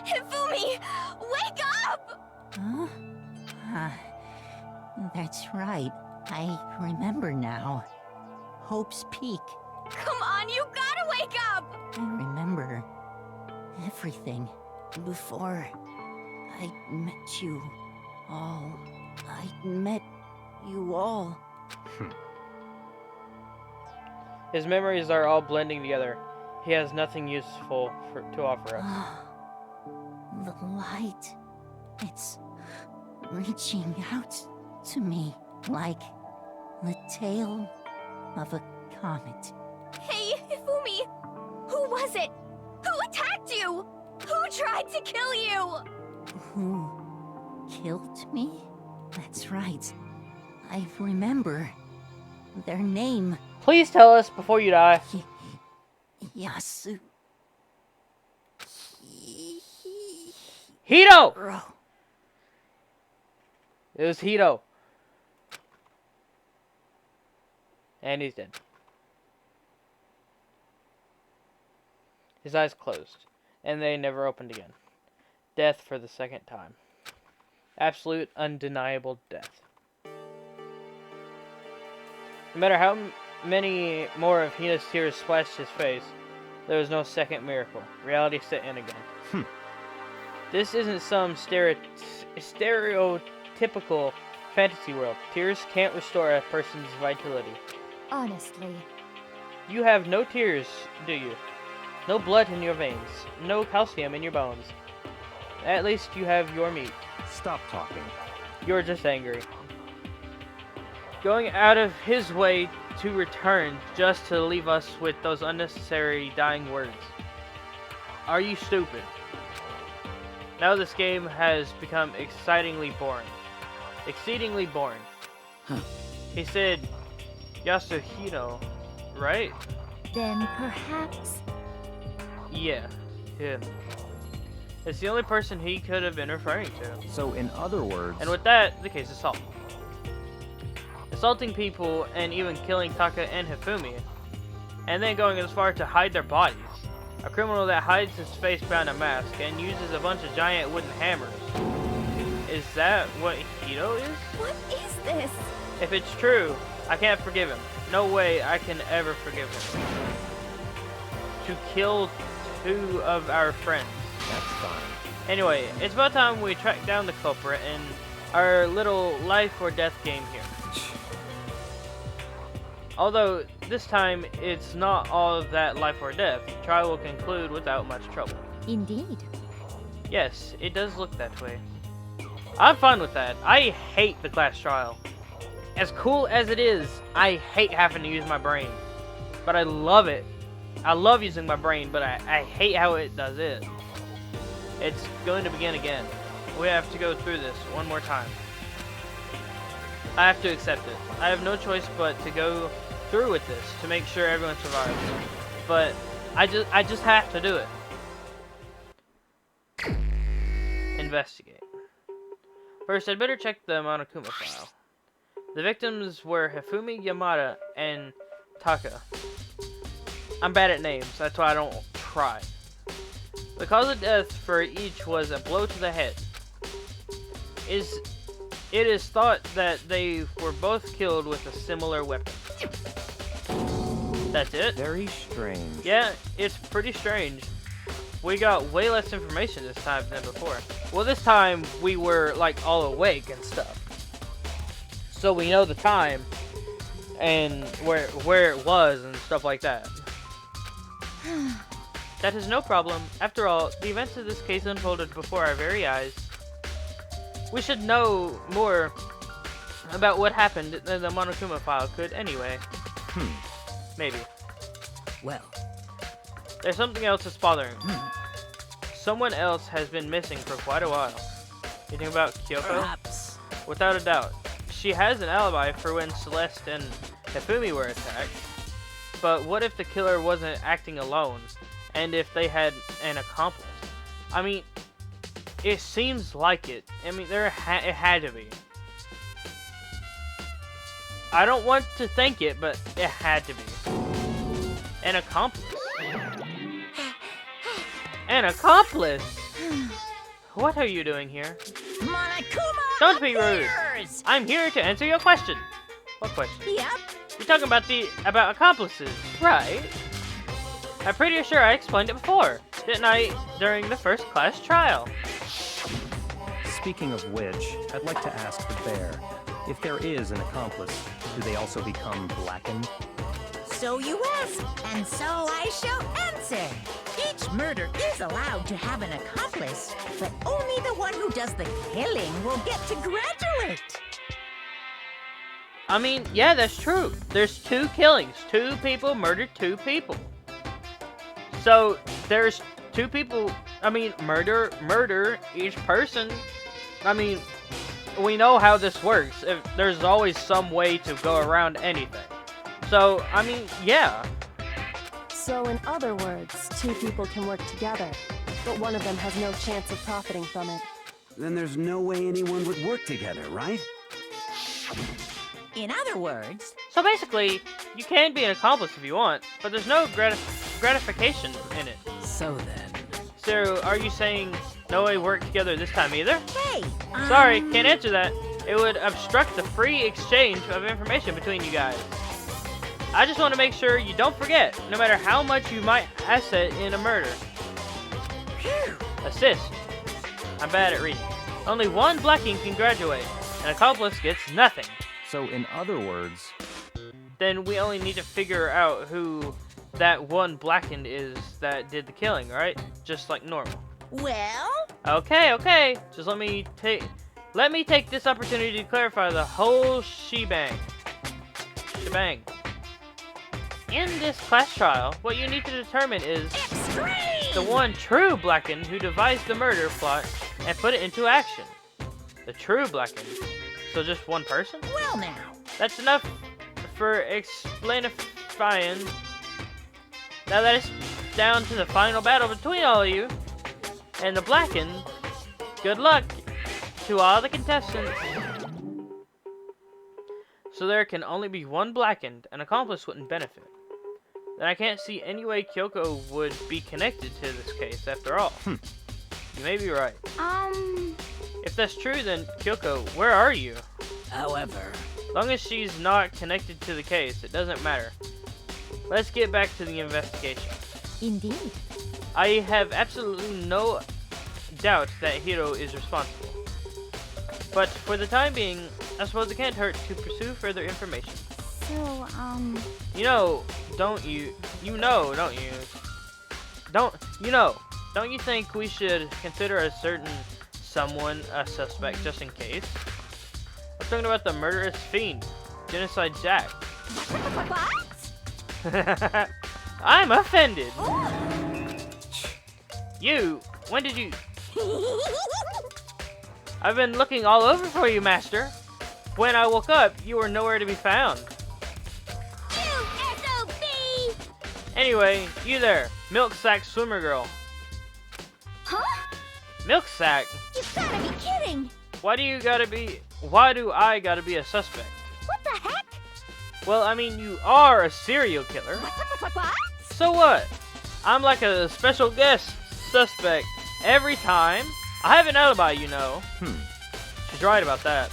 Hifumi, wake up! Huh? That's right. I remember now. Hope's Peak. Come on, you gotta wake up! I remember everything before I met you all. I met you all. His memories are all blending together. He has nothing useful to offer us. The light. It's reaching out to me like the tail of a comet. Hey, Hifumi! Who was it? Who attacked you? Who tried to kill you? Who killed me? That's right. I remember their name. Please tell us before you die. Yasu. Hito! Bro. It was Hito. And he's dead. His eyes closed, and they never opened again. Death for the second time. Absolute, undeniable death. No matter how many more of Hina's tears splashed his face, there was no second miracle. Reality set in again. This isn't some stereotypical fantasy world. Tears can't restore a person's vitality. Honestly. You have no tears, do you? No blood in your veins. No calcium in your bones. At least you have your meat. Stop talking. You're just angry. Going out of his way to return just to leave us with those unnecessary dying words. Are you stupid? Now this game has become excitingly boring. Exceedingly boring. He said, Yasuhito, right? Then perhaps... Yeah, him. It's the only person he could have been referring to. So in other words... And with that, the case is solved. Assaulting people and even killing Taka and Hifumi, and then going as far to hide their bodies. A criminal that hides his face behind a mask and uses a bunch of giant wooden hammers. Is that what Hito is? What is this? If it's true, I can't forgive him. No way I can ever forgive him. To kill 2 of our friends. That's fine. Anyway, it's about time we track down the culprit in our little life or death game here. Although, this time, it's not all that life or death. The trial will conclude without much trouble. Indeed. Yes, it does look that way. I'm fine with that. I hate the class trial. As cool as it is, I hate having to use my brain. But I love it. I love using my brain, but I hate how it does it. It's going to begin again. We have to go through this one more time. I have to accept it. I have no choice but to go through with this to make sure everyone survives. But I just have to do it. Investigate. First, I'd better check the Monokuma file. The victims were Hifumi, Yamada, and Taka. I'm bad at names, that's why I don't try. The cause of death for each was a blow to the head. It is thought that they were both killed with a similar weapon. That's it? Very strange. Yeah, it's pretty strange. We got way less information this time than before. Well, this time we were like all awake and stuff. so we know the time and where it was and stuff like that. That is no problem. After all, the events of this case unfolded before our very eyes. We should know more about what happened than the Monokuma file could anyway. Maybe. Well, There's something else that's bothering me. Someone else has been missing for quite a while. You think about Kyoko? perhaps. Without a doubt. She has an alibi for when Celeste and Hifumi were attacked. But what if the killer wasn't acting alone? And if they had an accomplice? I mean, it seems like it. I mean, it had to be. I don't want to think it, but it had to be. An accomplice. An accomplice? What are you doing here? Monokuma Don't be rude. appears! I'm here to answer your question. What question? Yep. You're talking about accomplices, right? I'm pretty sure I explained it before, didn't I, during the first class trial? Speaking of which, I'd like to ask the bear, if there is an accomplice, do they also become blackened? So you ask, and so I shall answer. Each murder is allowed to have an accomplice, but only the one who does the killing will get to graduate. I mean, yeah, that's true. There's 2 killings. 2 people murdered 2 people. So, there's 2 people, I mean, murder each person. I mean, we know how this works. There's always some way to go around anything. So, I mean, yeah. So in other words, 2 people can work together, but one of them has no chance of profiting from it. Then there's no way anyone would work together, right? In other words, So basically, you can be an accomplice if you want, but there's no gratification in it. So then. So, are you saying no way work together this time either? hey, Sorry, can't answer that. It would obstruct the free exchange of information between you guys. I just want to make sure you don't forget, no matter how much you might asset in a murder. Assist. I'm bad at reading. Only 1 blacking can graduate. An accomplice gets nothing. So in other words, Then we only need to figure out who that 1 blackened is that did the killing, right? Just like normal. well, Okay. Just let me take this opportunity to clarify the whole shebang. In this class trial, what you need to determine is the one true blackened who devised the murder plot and put it into action. The true blackened. So just 1 person? well now. That's enough for explanifying. Now that it's down to the final battle between all of you and the blackened, good luck to all the contestants. So there can only be 1 blackened. An accomplice wouldn't benefit. Then I can't see any way Kyoko would be connected to this case after all. You may be right. If that's true, then Kyoko, where are you? However, As long as she's not connected to the case, it doesn't matter. Let's get back to the investigation. Indeed. I have absolutely no doubt that Hiro is responsible. But for the time being, I suppose it can't hurt to pursue further information. So, You know, don't you? You know, don't you? Don't you think we should consider a certain someone a suspect just in case? I'm talking about the murderous fiend, Genocide Jack. What? I'm offended. When did you? I've been looking all over for you, Master. When I woke up, you were nowhere to be found. You SOB! Anyway, you there, Milk Sack Swimmer Girl. Huh? Milk Sack? You gotta be kidding! Why do I gotta be a suspect? What the heck? Well, I mean, you are a serial killer. What? So what? I'm like a special guest suspect every time. I have an alibi, you know. She's right about that.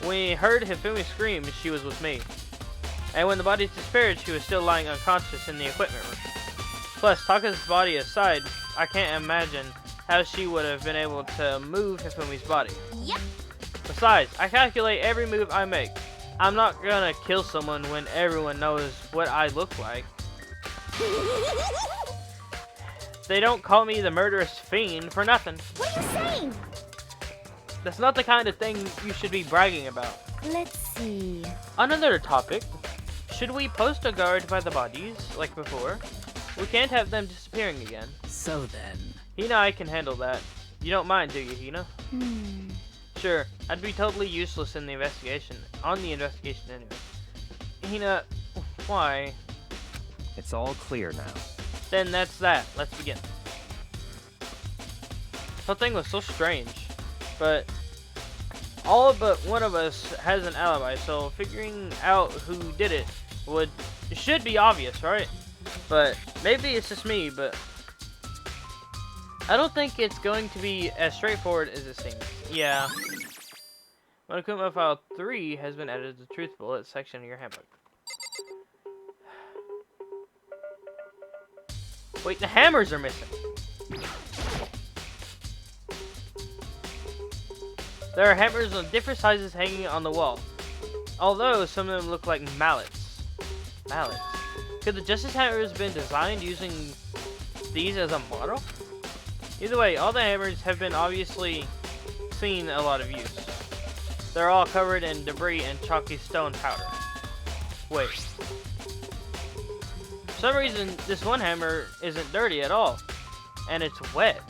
When we heard Hifumi scream, she was with me. And when the body disappeared, she was still lying unconscious in the equipment room. Plus, Taka's body aside, I can't imagine how she would have been able to move Hifumi's body. Yep. Besides, I calculate every move I make. I'm not gonna kill someone when everyone knows what I look like. They don't call me the murderous fiend for nothing. What are you saying? That's not the kind of thing you should be bragging about. Let's see. On another topic, should we post a guard by the bodies, like before? We can't have them disappearing again. So then, Hina, I can handle that. You don't mind, do you, Hina? Hmm. Sure, I'd be totally useless in the investigation. On the investigation anyway. Hina, why? It's all clear now. Then that's that. Let's begin. The whole thing was so strange, but all but one of us has an alibi, so figuring out who did it should be obvious, right? But maybe it's just me, but I don't think it's going to be as straightforward as it seems. Yeah. Monokuma File 3 has been added to the Truth Bullet section of your handbook. Wait, the hammers are missing. There are hammers of different sizes hanging on the wall, although some of them look like mallets. Mallets? Could the Justice Hammers have been designed using these as a model? Either way, all the hammers have been obviously seen a lot of use. They're all covered in debris and chalky stone powder. Wait. For some reason, this one hammer isn't dirty at all, and it's wet.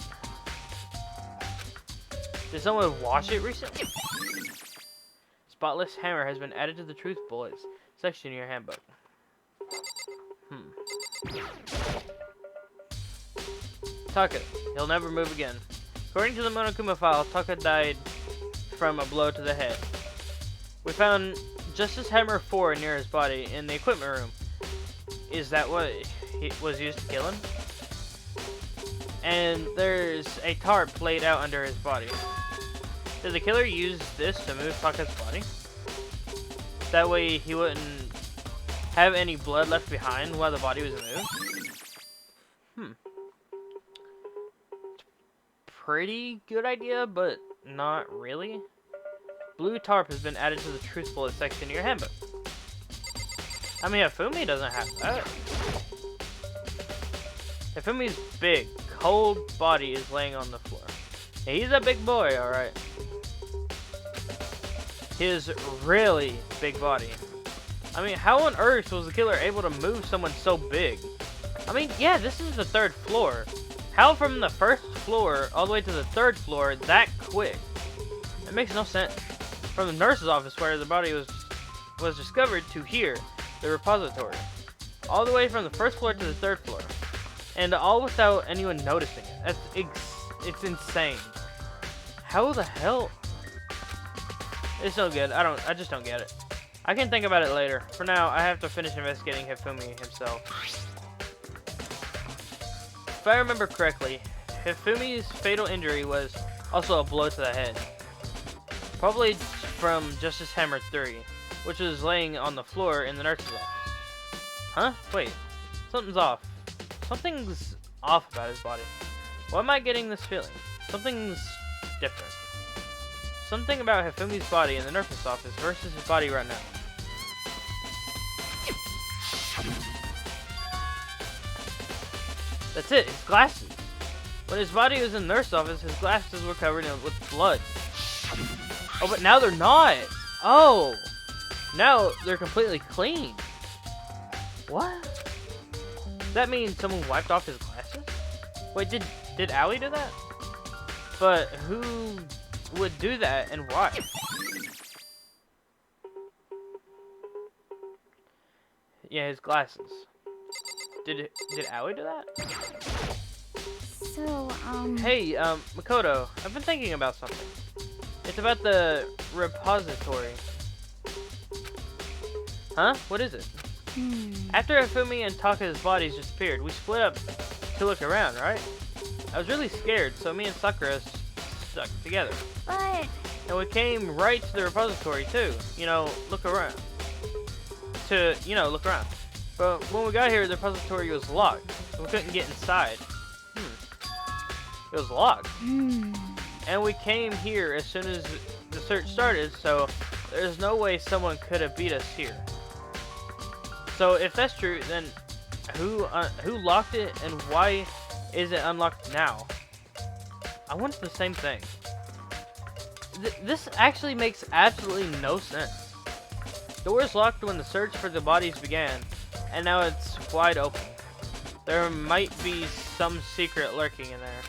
Did someone wash it recently? Spotless hammer has been added to the Truth Bullets section in your handbook. Taka, he'll never move again. According to the Monokuma file, Taka died from a blow to the head. We found Justice Hammer 4 near his body in the equipment room. Is that what was used to kill him? And there's a tarp laid out under his body. Did the killer use this to move Taka's body? That way he wouldn't have any blood left behind while the body was moved? Pretty good idea, but not really. Blue tarp has been added to the Truth Bullet section in your handbook. I mean, Hifumi doesn't have that. Hifumi's big, cold body is laying on the floor. Yeah, he's a big boy, alright. His really big body. I mean, how on earth was the killer able to move someone so big? I mean, yeah, this is the 3rd floor. How from the 1st floor all the way to the 3rd floor that quick? It makes no sense. From the nurse's office where the body was discovered to here, the repository. All the way from the 1st floor to the 3rd floor. And all without anyone noticing it. It's insane. How the hell? It's no good. I just don't get it. I can think about it later. For now, I have to finish investigating Hifumi himself. If I remember correctly, Hifumi's fatal injury was also a blow to the head. Probably from Justice Hammer 3, which was laying on the floor in the nurse's office. Huh? Wait. Something's off. Something's off about his body. Why am I getting this feeling? Something's different. Something about Hifumi's body in the nurse's office versus his body right now. That's it, his glasses. When his body was in the nurse's office, his glasses were covered with blood. Oh, but now they're not! Oh! Now they're completely clean. What? Does that mean someone wiped off his glasses? Wait, did Allie do that? But who would do that and why? Yeah, his glasses. Did Allie do that? So, Hey, Makoto, I've been thinking about something. It's about the repository. Huh? What is it? After Hifumi and Taka's bodies disappeared, we split up to look around, right? I was really scared, so me and Sakura stuck together. But And we came right to the repository too. You know, look around. Look around. But when we got here, the repository was locked. So we couldn't get inside. It was locked. And we came here as soon as the search started, so there's no way someone could have beat us here. So if that's true, then who locked it and why is it unlocked now? I want the same thing. This actually makes absolutely no sense. The door was locked when the search for the bodies began, and now it's wide open. There might be some secret lurking in there.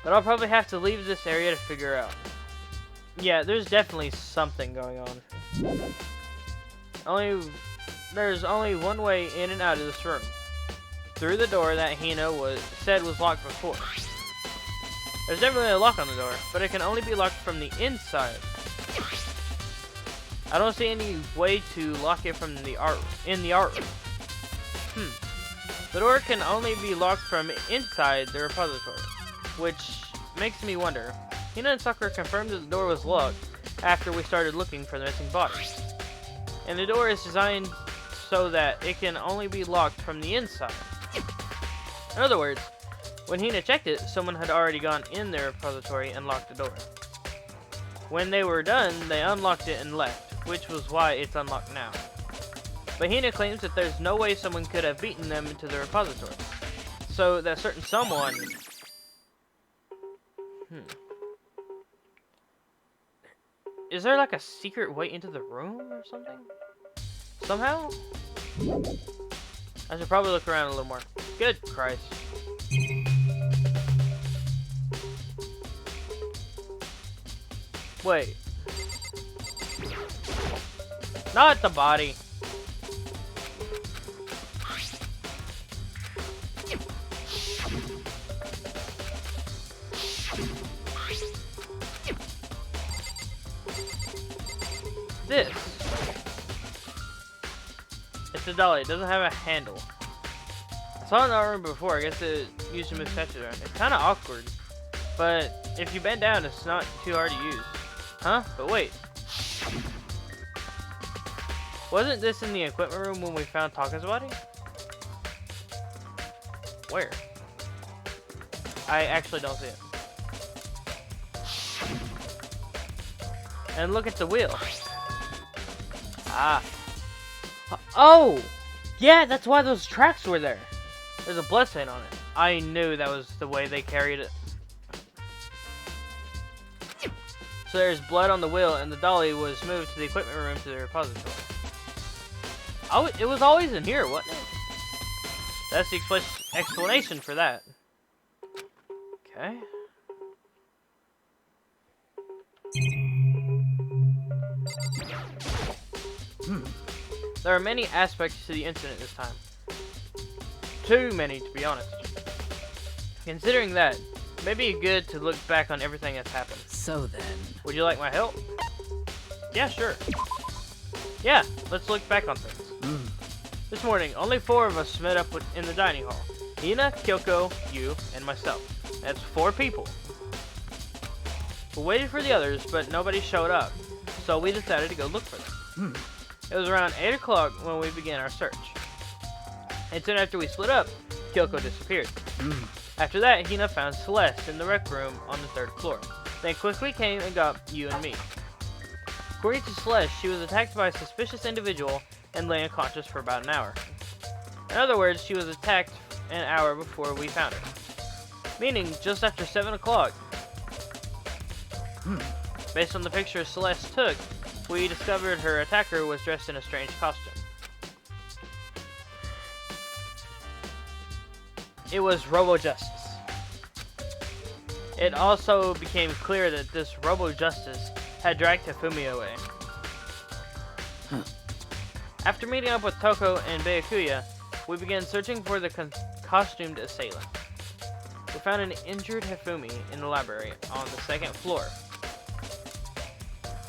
But I'll probably have to leave this area to figure out. Yeah, there's definitely something going on. There's only one way in and out of this room. Through the door that Hina said was locked before. There's definitely a lock on the door, but it can only be locked from the inside. I don't see any way to lock it from the art room. The door can only be locked from inside the repository, which makes me wonder. Hina and Sakura confirmed that the door was locked after we started looking for the missing bodies. And the door is designed so that it can only be locked from the inside. In other words, when Hina checked it, someone had already gone in their repository and locked the door. When they were done, they unlocked it and left, which was why it's unlocked now. But Hina claims that there's no way someone could have beaten them into the repository. So that certain someone... Is there like a secret way into the room or something? Somehow? I should probably look around a little more. Good Christ. Wait. Not the body. This. It's a dolly. It doesn't have a handle. I saw it in our room before. I guess it used to move touches around. It's kind of awkward. But if you bend down, it's not too hard to use. Huh? But wait. Wasn't this in the equipment room when we found Taka's body? Where? I actually don't see it. And look at the wheel. Ah. Oh! Yeah, that's why those tracks were there. There's a blood stain on it. I knew that was the way they carried it. So there's blood on the wheel, and the dolly was moved to the equipment room to the repository. It was always in here, wasn't it? That's the explanation for that. Okay. There are many aspects to the incident this time. Too many, to be honest. Considering that, it may be good to look back on everything that's happened. So then... Would you like my help? Yeah, sure. Yeah, let's look back on things. This morning, only 4 of us met up in the dining hall. Hina, Kyoko, you, and myself. That's 4 people. We waited for the others, but nobody showed up. So we decided to go look for them. It was around 8 o'clock when we began our search. And soon after we split up, Kyoko disappeared. After that, Hina found Celeste in the rec room on the 3rd floor. Then quickly came and got you and me. According to Celeste, she was attacked by a suspicious individual and lay unconscious for about an hour. In other words, she was attacked an hour before we found her. Meaning, just after 7 o'clock. Based on the picture Celeste took, we discovered her attacker was dressed in a strange costume. It was Robo-Justice. It also became clear that this Robo-Justice had dragged Hifumi away. After meeting up with Toko and Byakuya, we began searching for the costumed assailant. We found an injured Hifumi in the library on the 2nd floor.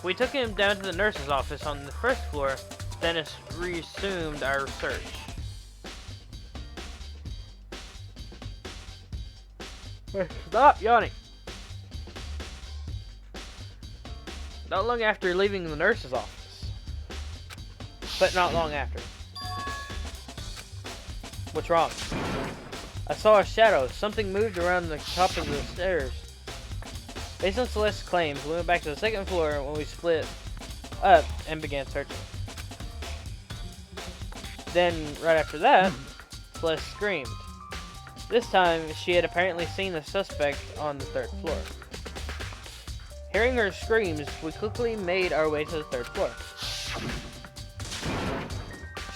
We took him down to the nurse's office on the 1st floor, then resumed our search. Stop yawning! Not long after leaving the nurse's office. But not long after. What's wrong? I saw a shadow. Something moved around the top of the stairs. Based on Celeste's claims, we went back to the 2nd floor when we split up and began searching. Then, right after that, Celeste screamed. This time, she had apparently seen the suspect on the 3rd floor. Hearing her screams, we quickly made our way to the 3rd floor.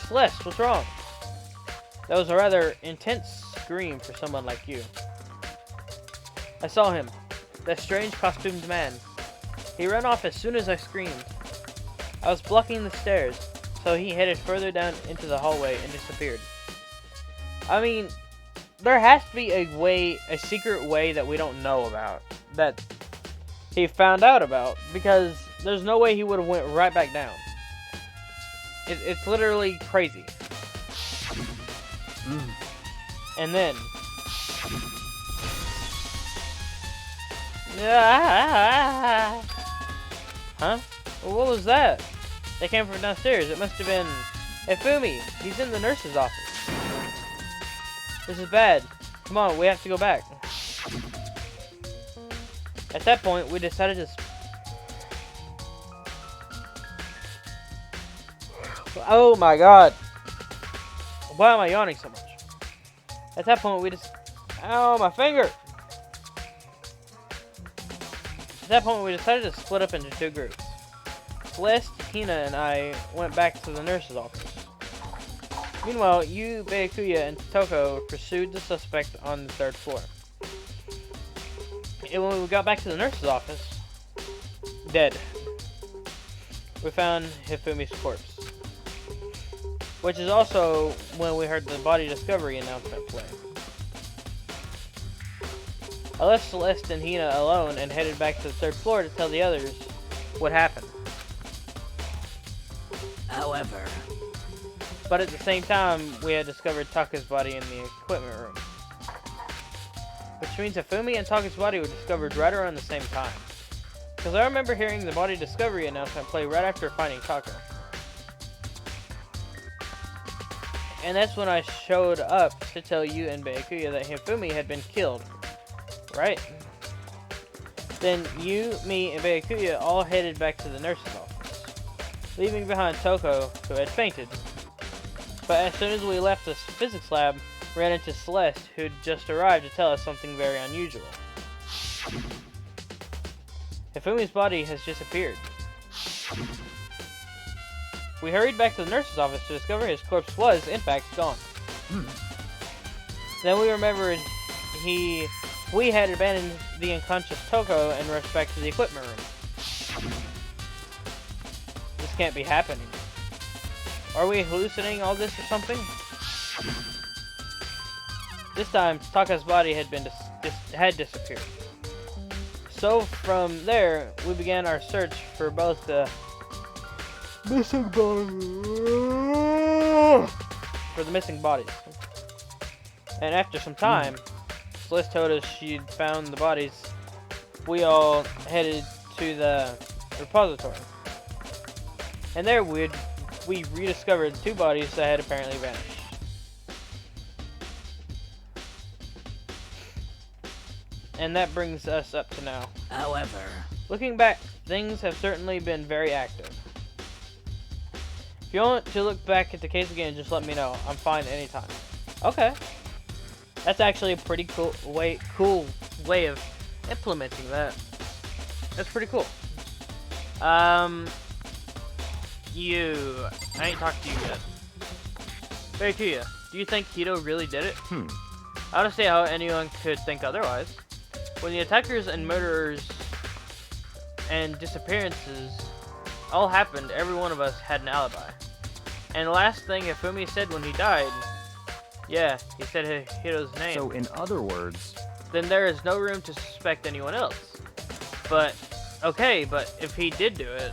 Celeste, what's wrong? That was a rather intense scream for someone like you. I saw him. That strange costumed man. He ran off as soon as I screamed. I was blocking the stairs, so he headed further down into the hallway and disappeared. I mean, there has to be a secret way that we don't know about, that he found out about, because there's no way he would have went right back down. It's literally crazy. And then... Huh? Well, what was that? They came from downstairs. It must have been... Ifumi! He's in the nurse's office. This is bad. Come on, we have to go back. At that point, we decided to... Oh my god! Why am I yawning so much? At that point, we just... Ow, my finger! At that point, we decided to split up into 2 groups. Celeste, Hina, and I went back to the nurse's office. Meanwhile, you, Byakuya, and Toko pursued the suspect on the 3rd floor. And when we got back to the nurse's office, dead, we found Hifumi's corpse. Which is also when we heard the body discovery announcement play. I left Celeste and Hina alone and headed back to the 3rd floor to tell the others what happened. However... But at the same time, we had discovered Taka's body in the equipment room. Which means Ifumi and Taka's body were discovered right around the same time. Because I remember hearing the body discovery announcement play right after finding Taka. And that's when I showed up to tell you and Byakuya that Hifumi had been killed. Right? Then you, me, and Byakuya all headed back to the nurse's office, leaving behind Toko, who had fainted. But as soon as we left the physics lab, we ran into Celeste, who had just arrived to tell us something very unusual. Hifumi's body has disappeared. We hurried back to the nurse's office to discover his corpse was, in fact, gone. Then we remembered we had abandoned the unconscious Toko and rushed back to the equipment room. This can't be happening. Are we hallucinating all this or something? This time, Taka's body had disappeared. So from there, we began our search for both the missing bodies. And after some time, Celeste told us she'd found the bodies. We all headed to the repository. And there we rediscovered 2 bodies that had apparently vanished. And that brings us up to now. However... Looking back, things have certainly been very active. If you want to look back at the case again, just let me know. I'm fine anytime. Okay. That's actually a pretty cool way of implementing that. That's pretty cool. I ain't talked to you yet. Byakuya, do you think Hito really did it? I don't see how anyone could think otherwise. When the attackers and murderers and disappearances all happened, every one of us had an alibi. And the last thing Ifumi said when he died, yeah, he said Hito's name. So in other words... Then there is no room to suspect anyone else. But, okay, but if he did do it,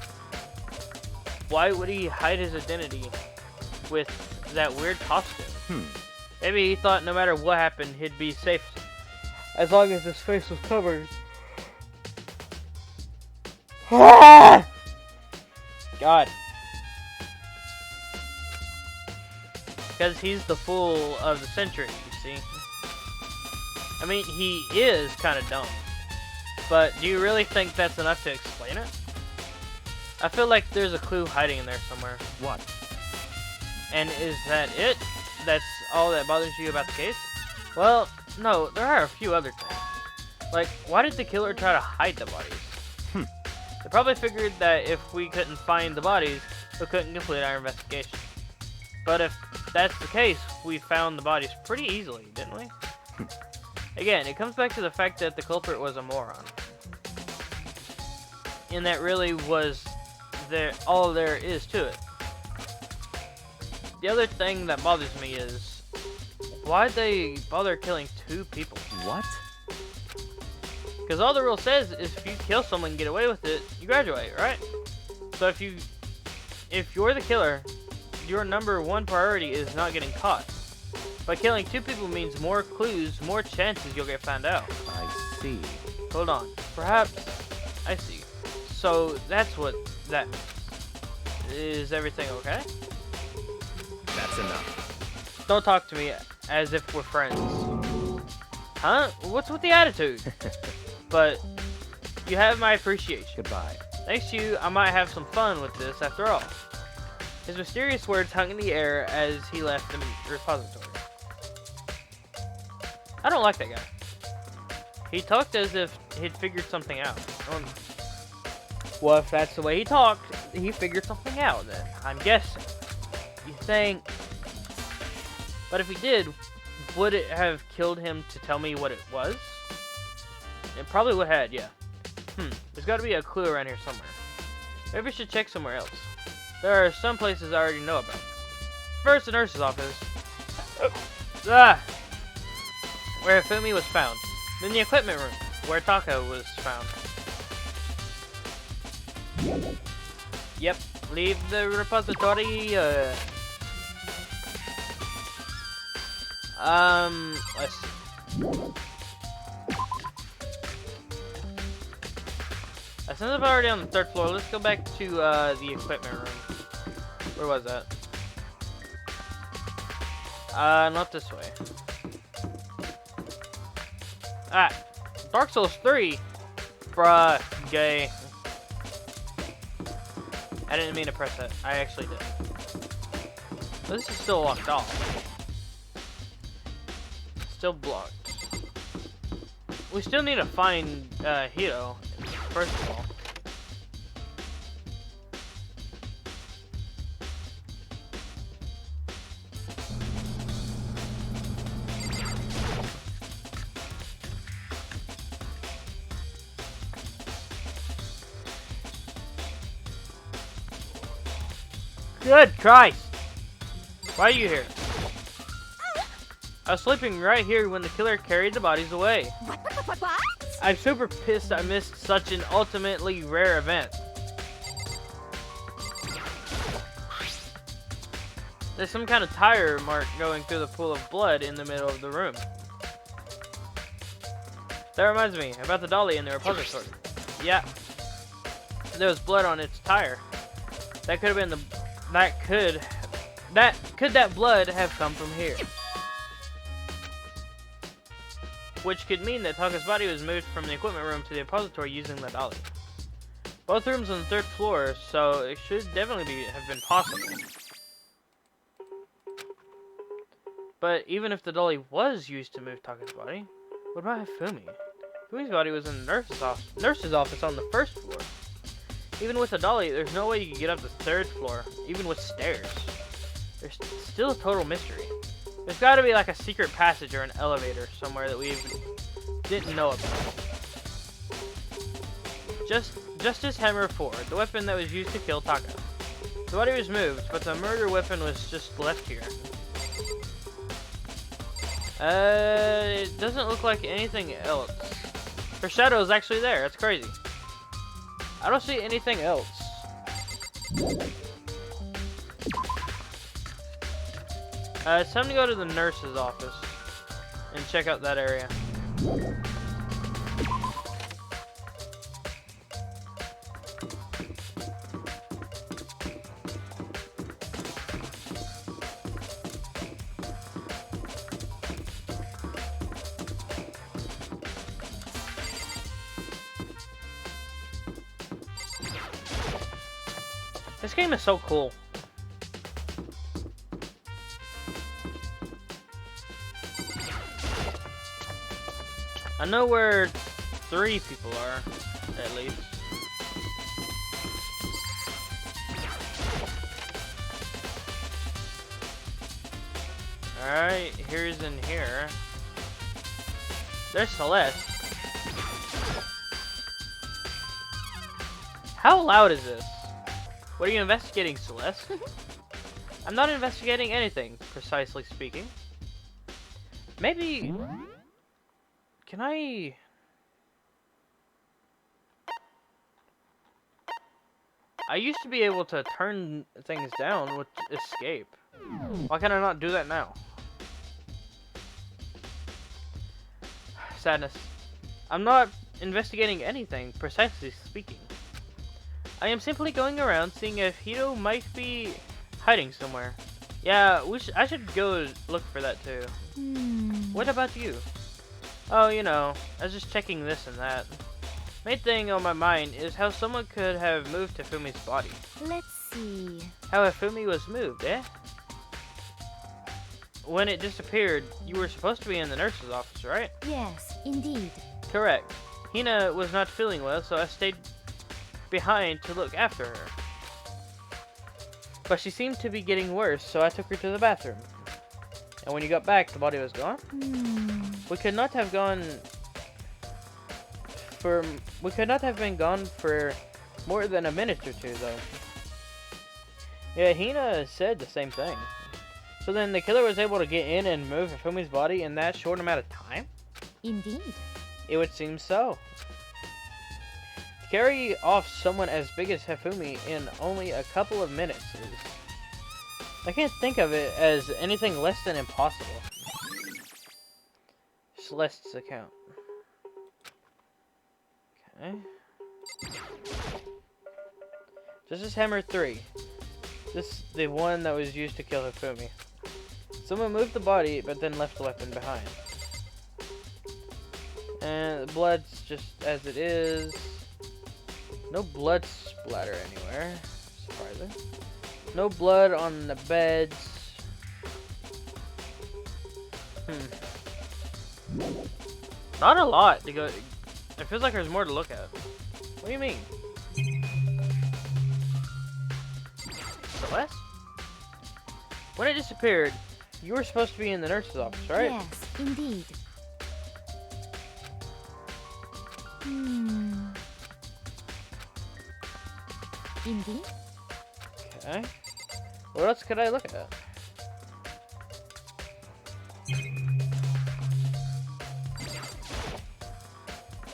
why would he hide his identity with that weird costume? Maybe he thought no matter what happened, he'd be safe as long as his face was covered. God. Because he's the fool of the century, you see. I mean, he is kind of dumb. But do you really think that's enough to explain it? I feel like there's a clue hiding in there somewhere. What? And is that it? That's all that bothers you about the case? Well, no, there are a few other things. Like, why did the killer try to hide the bodies? They probably figured that if we couldn't find the bodies, we couldn't complete our investigation. But if that's the case, we found the bodies pretty easily, didn't we? Again, it comes back to the fact that the culprit was a moron. And that really was all there is to it. The other thing that bothers me is, why'd they bother killing 2 people? What? Because all the rule says is if you kill someone and get away with it, you graduate, right? So if you're the killer, your #1 priority is not getting caught. But killing 2 people means more clues, more chances you'll get found out. I see. Hold on. Perhaps I see. So that's what that means. Is everything okay? That's enough. Don't talk to me as if we're friends. Huh? What's with the attitude? But you have my appreciation. Goodbye. Thanks to you, I might have some fun with this after all. His mysterious words hung in the air as he left the repository. I don't like that guy. He talked as if he'd figured something out. Well, if that's the way he talked, he figured something out then, I'm guessing. You think... But if he did, would it have killed him to tell me what it was? It probably would have, yeah. There's got to be a clue around here somewhere. Maybe we should check somewhere else. There are some places I already know about. First, the nurse's office. Where Fumi was found. Then the equipment room, where Taka was found. Yep, leave the repository, let's see. Since I'm already on the 3rd floor, let's go back to the equipment room. Where was that? Not this way. Ah, Dark Souls 3? Bruh, gay. I didn't mean to press that. I actually did. This is still locked off. Still blocked. We still need to find Hito, first of all. Good Christ! Why are you here? I was sleeping right here when the killer carried the bodies away. What? I'm super pissed I missed such an ultimately rare event. There's some kind of tire mark going through the pool of blood in the middle of the room. That reminds me about the dolly in the repository. Yeah. There was blood on its tire. That could have been that blood have come from here? Which could mean that Taka's body was moved from the equipment room to the repository using the dolly. Both rooms on the 3rd floor, so it should definitely have been possible. But even if the dolly was used to move Taka's body, what about Hifumi? Fumi's body was in the nurse's office on the 1st floor. Even with a dolly, there's no way you can get up the 3rd floor, even with stairs. There's still a total mystery. There's got to be like a secret passage or an elevator somewhere that we even didn't know about. Justice Hammer 4, the weapon that was used to kill Taka. The body was moved, but the murder weapon was just left here. It doesn't look like anything else. Her shadow is actually there. That's crazy. I don't see anything else. It's time to go to the nurse's office and check out that area. This game is so cool. I know where 3 people are, at least. Alright, here's in here. There's Celeste. How loud is this? What are you investigating, Celeste? I'm not investigating anything, precisely speaking. Maybe... Can I... I used to be able to turn things down with escape. Why can I not do that now? Sadness. I'm not investigating anything, precisely speaking. I am simply going around seeing if Hito might be hiding somewhere. Yeah, I should go look for that too. What about you? Oh, you know, I was just checking this and that. Main thing on my mind is how someone could have moved to Fumi's body. Let's see. How Fumi was moved, eh? When it disappeared, you were supposed to be in the nurse's office, right? Yes, indeed. Correct. Hina was not feeling well, so I stayed behind to look after her. But she seemed to be getting worse, so I took her to the bathroom. And when you got back, the body was gone? We could not have been gone for more than a minute or two, though. Yeah, Hina said the same thing. So then the killer was able to get in and move Fumi's body in that short amount of time? Indeed. It would seem so. To carry off someone as big as Hifumi in only a couple of minutes is... I can't think of it as anything less than impossible. Celeste's account. Okay. Justice Hammer 3. This is the one that was used to kill Hifumi. Someone moved the body, but then left the weapon behind. And the blood's just as it is. No blood splatter anywhere. Surprising. No blood on the beds. Not a lot to go. It feels like there's more to look at. What do you mean? Celeste? When it disappeared, you were supposed to be in the nurse's office, right? Yes, indeed. Indeed? Okay. What else could I look at?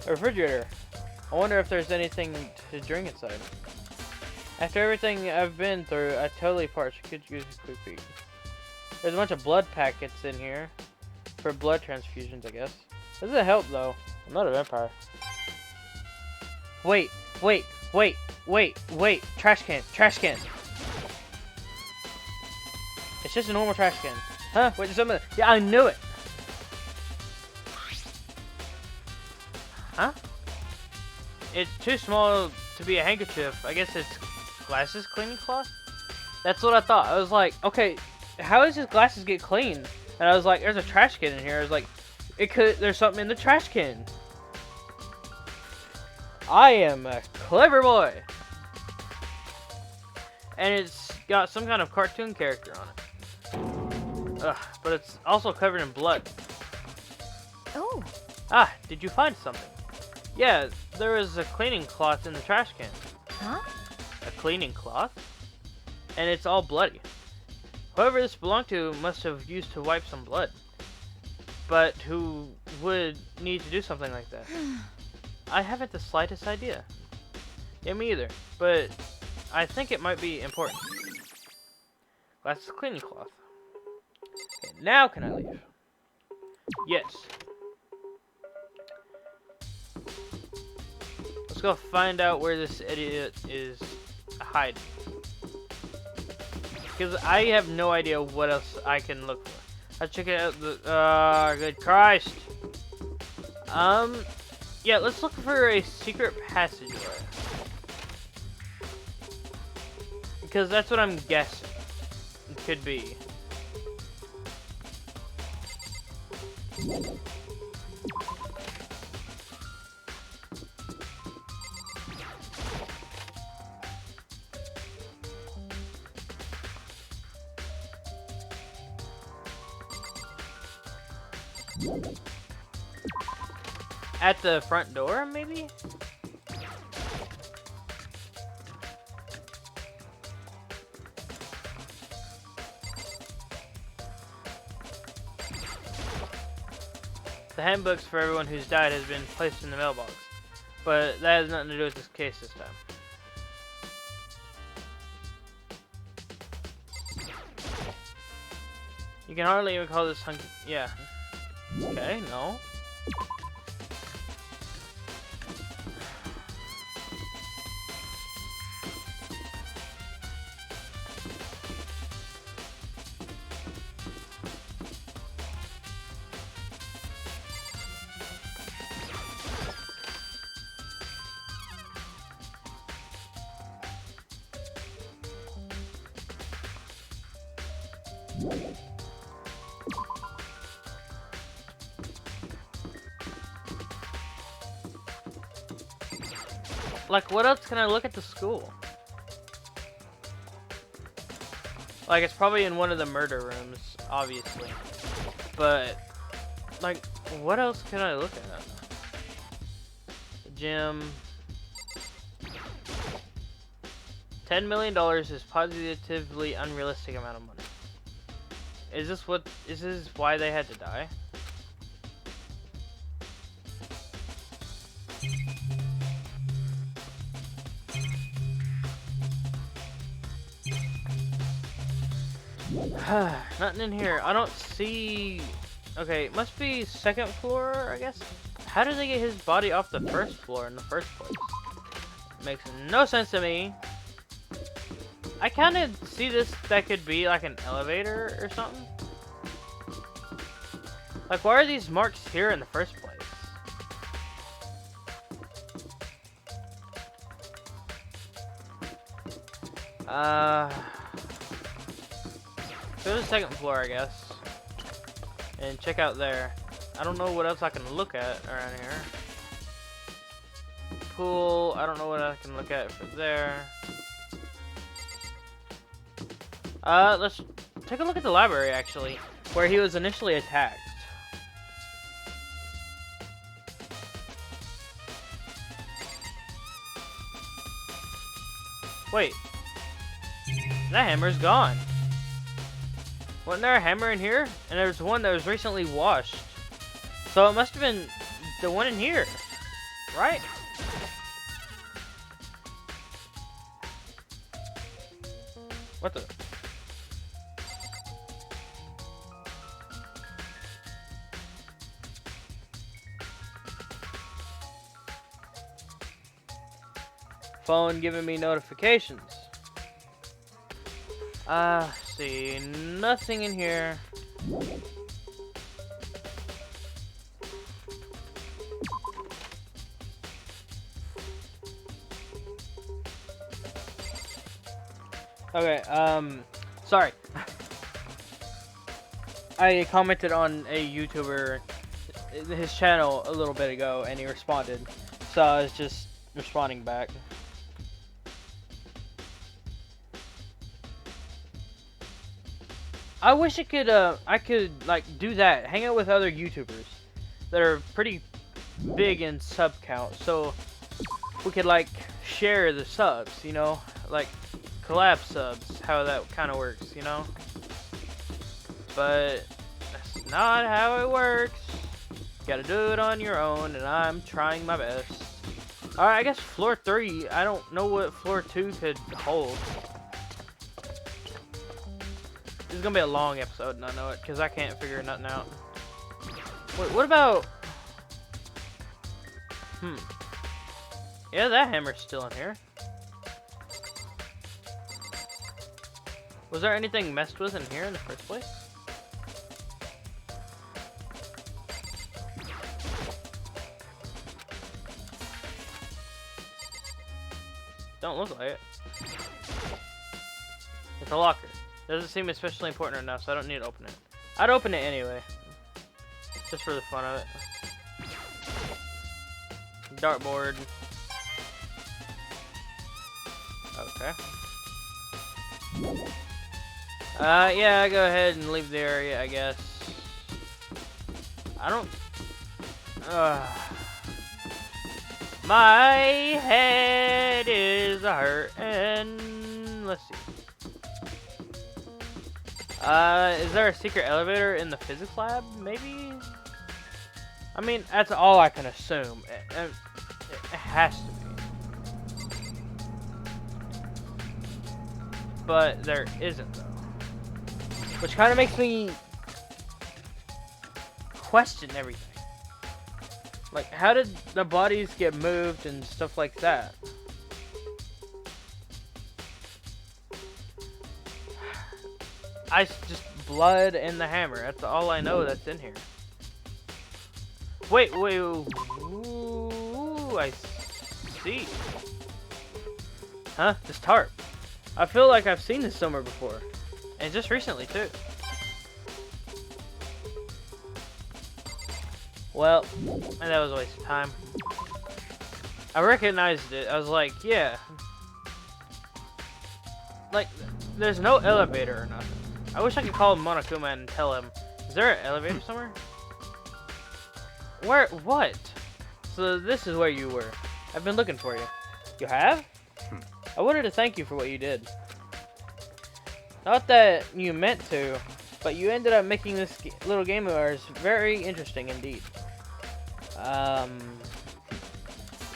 A refrigerator. I wonder if there's anything to drink inside. After everything I've been through, I totally parched. Could use a quick peek. There's a bunch of blood packets in here for blood transfusions, I guess. Doesn't help though. I'm not a vampire. Wait. Trash can. It's just a normal trash can. Huh? Wait, something. Yeah, I knew it. Huh? It's too small to be a handkerchief. I guess it's glasses cleaning cloth? That's what I thought. I was like, okay, how does his glasses get clean? And I was like, there's a trash can in here. I was like, there's something in the trash can. I am a clever boy. And it's got some kind of cartoon character on it. Ugh, but it's also covered in blood. Oh. Ah, did you find something? Yeah, there was a cleaning cloth in the trash can. Huh? A cleaning cloth? And it's all bloody. Whoever this belonged to must have used to wipe some blood. But who would need to do something like that? I haven't the slightest idea. Yeah, me either. But I think it might be important. Glasses cleaning cloth. Okay, now can I leave? Yes. Let's go find out where this idiot is hiding. Because I have no idea what else I can look for. Let's check it out. Good Christ. Yeah, let's look for a secret passageway. Because that's what I'm guessing. It could be. At the front door, maybe? The handbooks for everyone who's died has been placed in the mailbox, but that has nothing to do with this case this time. You can hardly even call this yeah. Okay, no. Like, what else can I look at the school? Like, it's probably in one of the murder rooms, obviously. But, like, what else can I look at? The gym. $10 million is positively unrealistic amount of money. Is this why they had to die? Nothing in here. I don't see... Okay, it must be second floor, I guess? How did they get his body off the first floor in the first place? Makes no sense to me. I kind of see this, that could be like an elevator or something. Like, why are these marks here in the first place? Go to the second floor, I guess. And check out there. I don't know what else I can look at around here. Pool, I don't know what I can look at for there. Let's take a look at the library, actually, where he was initially attacked. Wait. That hammer's gone. Wasn't there a hammer in here? And there's one that was recently washed. So it must have been the one in here, right? What the? Phone giving me notifications. See, nothing in here. Okay, sorry. I commented on a YouTuber, his channel a little bit ago, and he responded. So I was just responding back. I wish I could like do that, hang out with other YouTubers that are pretty big in sub count, so we could like share the subs, you know, like collab subs, how that kind of works, you know. But that's not how it works. You gotta do it on your own, and I'm trying my best. Alright, I guess floor 3, I don't know what floor 2 could hold. This is gonna be a long episode, and I know it, because I can't figure nothing out. Wait, what about... Yeah, that hammer's still in here. Was there anything messed with in here in the first place? Don't look like it. It's a locker. Doesn't seem especially important enough, so I don't need to open it. I'd open it anyway. Just for the fun of it. Dartboard. Okay. Yeah, go ahead and leave the area, I guess. I don't... My head is hurting. Let's see. Is there a secret elevator in the physics lab? Maybe? I mean, that's all I can assume. It has to be. But there isn't, though. Which kind of makes me question everything. Like, how did the bodies get moved and stuff like that? Just blood and the hammer. That's all I know that's in here. Wait. Ooh, I see. Huh? This tarp. I feel like I've seen this somewhere before. And just recently, too. Well, and that was a waste of time. I recognized it. I was like, yeah. Like, there's no elevator or nothing. I wish I could call Monokuma and tell him, is there an elevator somewhere? Where? What? So this is where you were. I've been looking for you. You have? I wanted to thank you for what you did. Not that you meant to, but you ended up making this little game of ours very interesting indeed.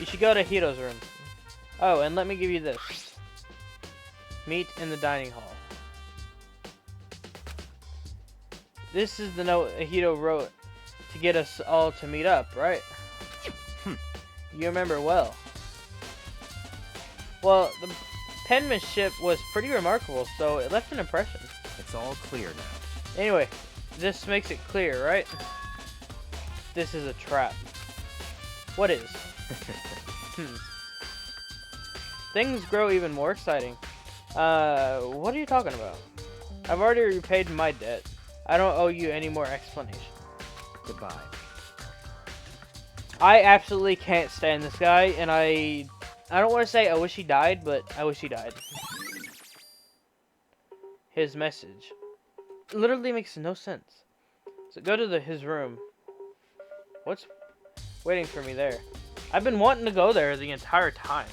You should go to Hito's room. Oh, and let me give you this. Meet in the dining hall. This is the note Hito wrote to get us all to meet up, right? You remember well. Well, the penmanship was pretty remarkable, so it left an impression. It's all clear now. Anyway, this makes it clear, right? This is a trap. What is? Things grow even more exciting. What are you talking about? I've already repaid my debt. I don't owe you any more explanation. Goodbye. I absolutely can't stand this guy, and I don't want to say I wish he died, but I wish he died. His message literally makes no sense. So go to his room. What's waiting for me there? I've been wanting to go there the entire time.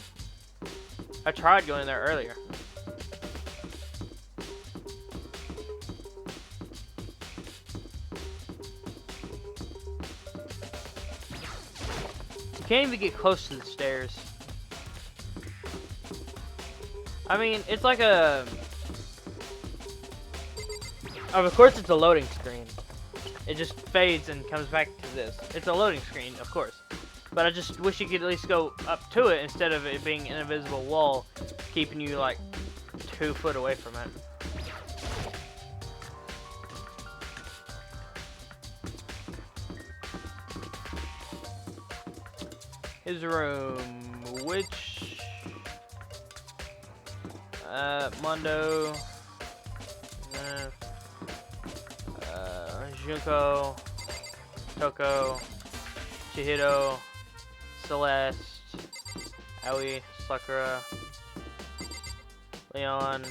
I tried going there earlier. You can't even get close to the stairs. I mean, it's like a... Of course it's a loading screen. It just fades and comes back to this. It's a loading screen, of course. But I just wish you could at least go up to it instead of it being an invisible wall keeping you like 2 foot away from it. His room, which... Mondo... Junko, Toko, Chihiro, Celeste, Aoi, Sakura, Leon.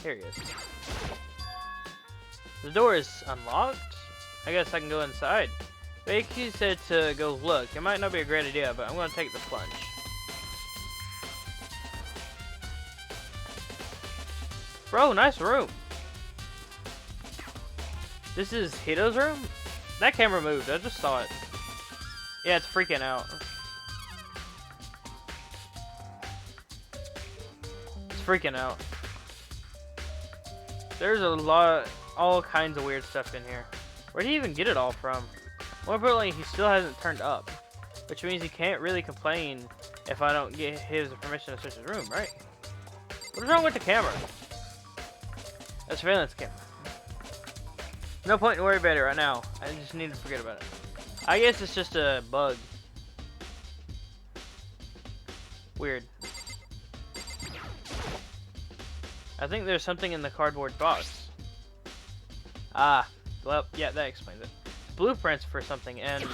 Here he is. The door is unlocked. I guess I can go inside. Beiki said to go look. It might not be a great idea, but I'm going to take the plunge. Bro, nice room. This is Hito's room? That camera moved. I just saw it. Yeah, it's freaking out. It's freaking out. There's a lot, all kinds of weird stuff in here. Where'd he even get it all from? More importantly, he still hasn't turned up. Which means he can't really complain if I don't get his permission to search his room, right? What's wrong with the camera? A surveillance camera. No point in worrying about it right now. I just need to forget about it. I guess it's just a bug. Weird. I think there's something in the cardboard box. Ah, well, yeah, that explains it. Blueprints for something, and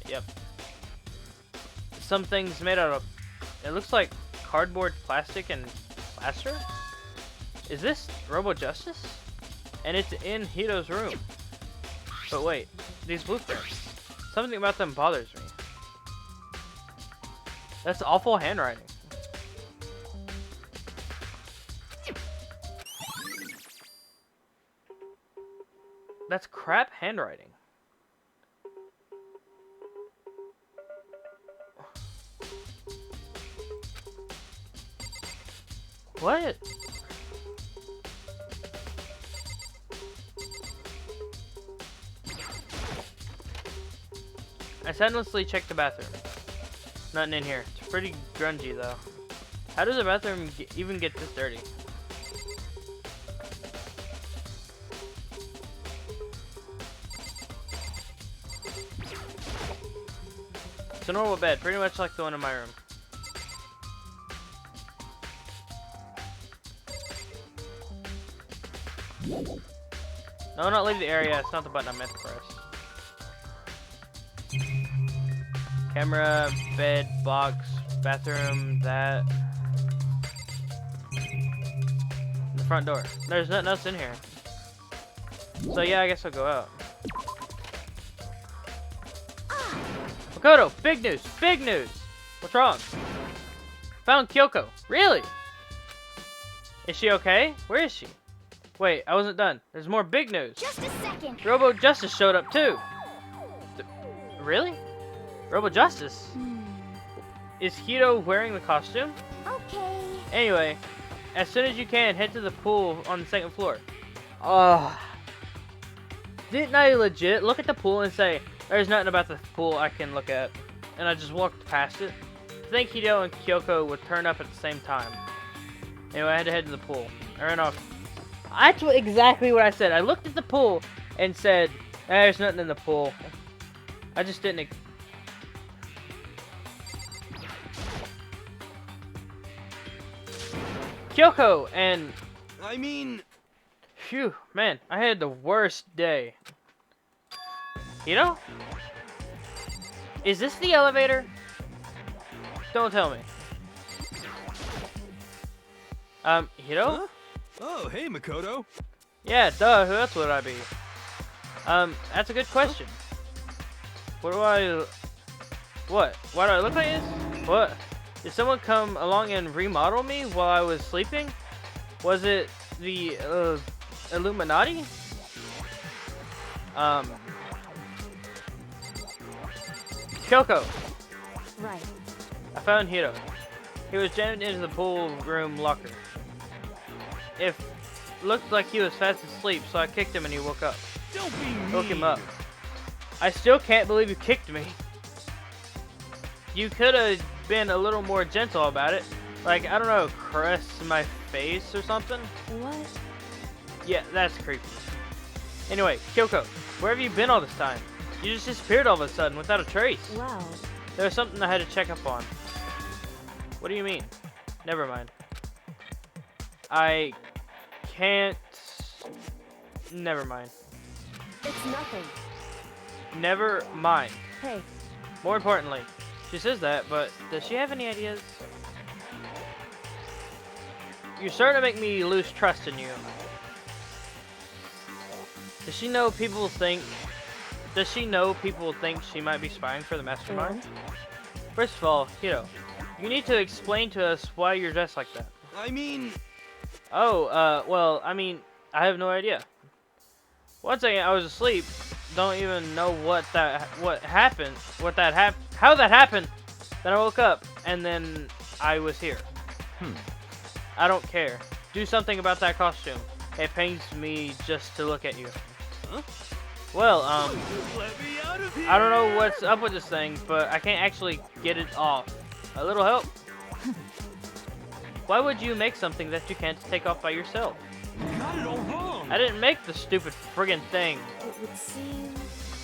yep, something's made out of. It looks like cardboard, plastic, and plaster. Is this Robo Justice? And it's in Hito's room. But wait, these blueprints. Something about them bothers me. That's awful handwriting. That's crap handwriting. What? I senselessly checked the bathroom. Nothing in here. It's pretty grungy though. How does a bathroom even get this dirty? It's a normal bed, pretty much like the one in my room. No, not leave the area. It's not the button I meant to press. Camera, bed, box, bathroom, that. The front door. There's nothing else in here. So yeah, I guess I'll go out. Makoto, big news! Big news! What's wrong? Found Kyoko. Really? Is she okay? Where is she? Wait, I wasn't done. There's more big news. Just a second. Robo Justice showed up too. Really? Robo Justice? Is Hito wearing the costume? Okay. Anyway, as soon as you can, head to the pool on the second floor. Didn't I legit look at the pool and say, there's nothing about the pool I can look at? And I just walked past it. I think Hito and Kyoko would turn up at the same time. Anyway, I had to head to the pool. I ran off. That's exactly what I said. I looked at the pool and said, there's nothing in the pool. I just didn't. Kyoko and... I mean... Phew, man, I had the worst day. Hito? Is this the elevator? Don't tell me. Hito? Huh? Oh, hey, Makoto. Yeah, duh, who else would I be? That's a good question. What do I... What? Why do I look like this? What? Did someone come along and remodel me while I was sleeping? Was it the, Illuminati? Kyoko. Right. I found Hito. He was jammed into the pool room locker. It looked like he was fast asleep, so I kicked him and he woke up. Don't be mean. Woke him up. I still can't believe you kicked me. You could have been a little more gentle about it. Like, I don't know, caress my face or something. What? Yeah, that's creepy. Anyway, Kyoko, where have you been all this time? You just disappeared all of a sudden without a trace. Wow. There was something I had to check up on. What do you mean? Never mind. I can't... Never mind. It's nothing. Never mind. Hey, More importantly, she says that, but does she have any ideas? You're starting to make me lose trust in you. Does she know people think... Does she know people think she might be spying for the mastermind? and? First of all, Hito, you need to explain to us why you're dressed like that. I mean... Oh, well, I mean, I have no idea. One second, I was asleep. Don't even know what happened, how that happened. Then I woke up, and then I was here. I don't care. Do something about that costume. It pains me just to look at you. Huh? Well, Let me out of here. I don't know what's up with this thing, but I can't actually get it off. A little help? Why would you make something that you can't take off by yourself? You got it all wrong. I didn't make the stupid friggin' thing. It would seem...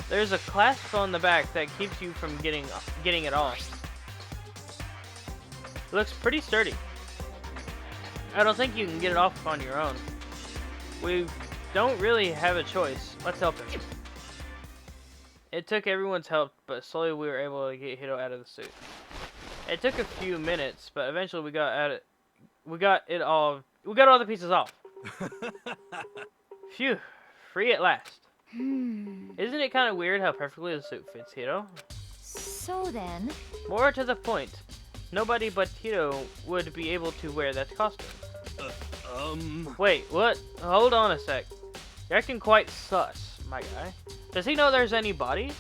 There's a clasp on the back that keeps you from getting it off. It looks pretty sturdy. I don't think you can get it off on your own. We don't really have a choice. Let's help him. It took everyone's help, but slowly we were able to get Hito out of the suit. It took a few minutes, but eventually we got at it. We got all the pieces off. Phew, free at last. Isn't it kind of weird how perfectly the suit fits Hito? So then, More to the point, nobody but Hito would be able to wear that costume. Wait, what? Hold on a sec. You're acting quite sus, my guy. Does he know there's any bodies?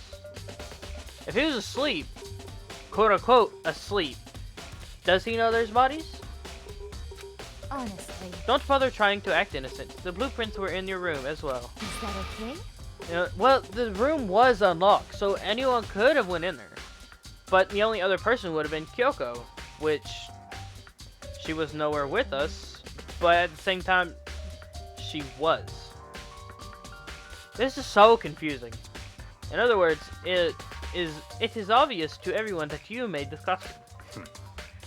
If he was asleep, quote unquote asleep, does he know there's bodies? honestly, Don't bother trying to act innocent. The blueprints were in your room as well. is that okay? Well, the room was unlocked, so anyone could have went in there. But the only other person would have been Kyoko, which she was nowhere with us, but at the same time, she was. This is so confusing. In other words, it is obvious to everyone that you made this costume.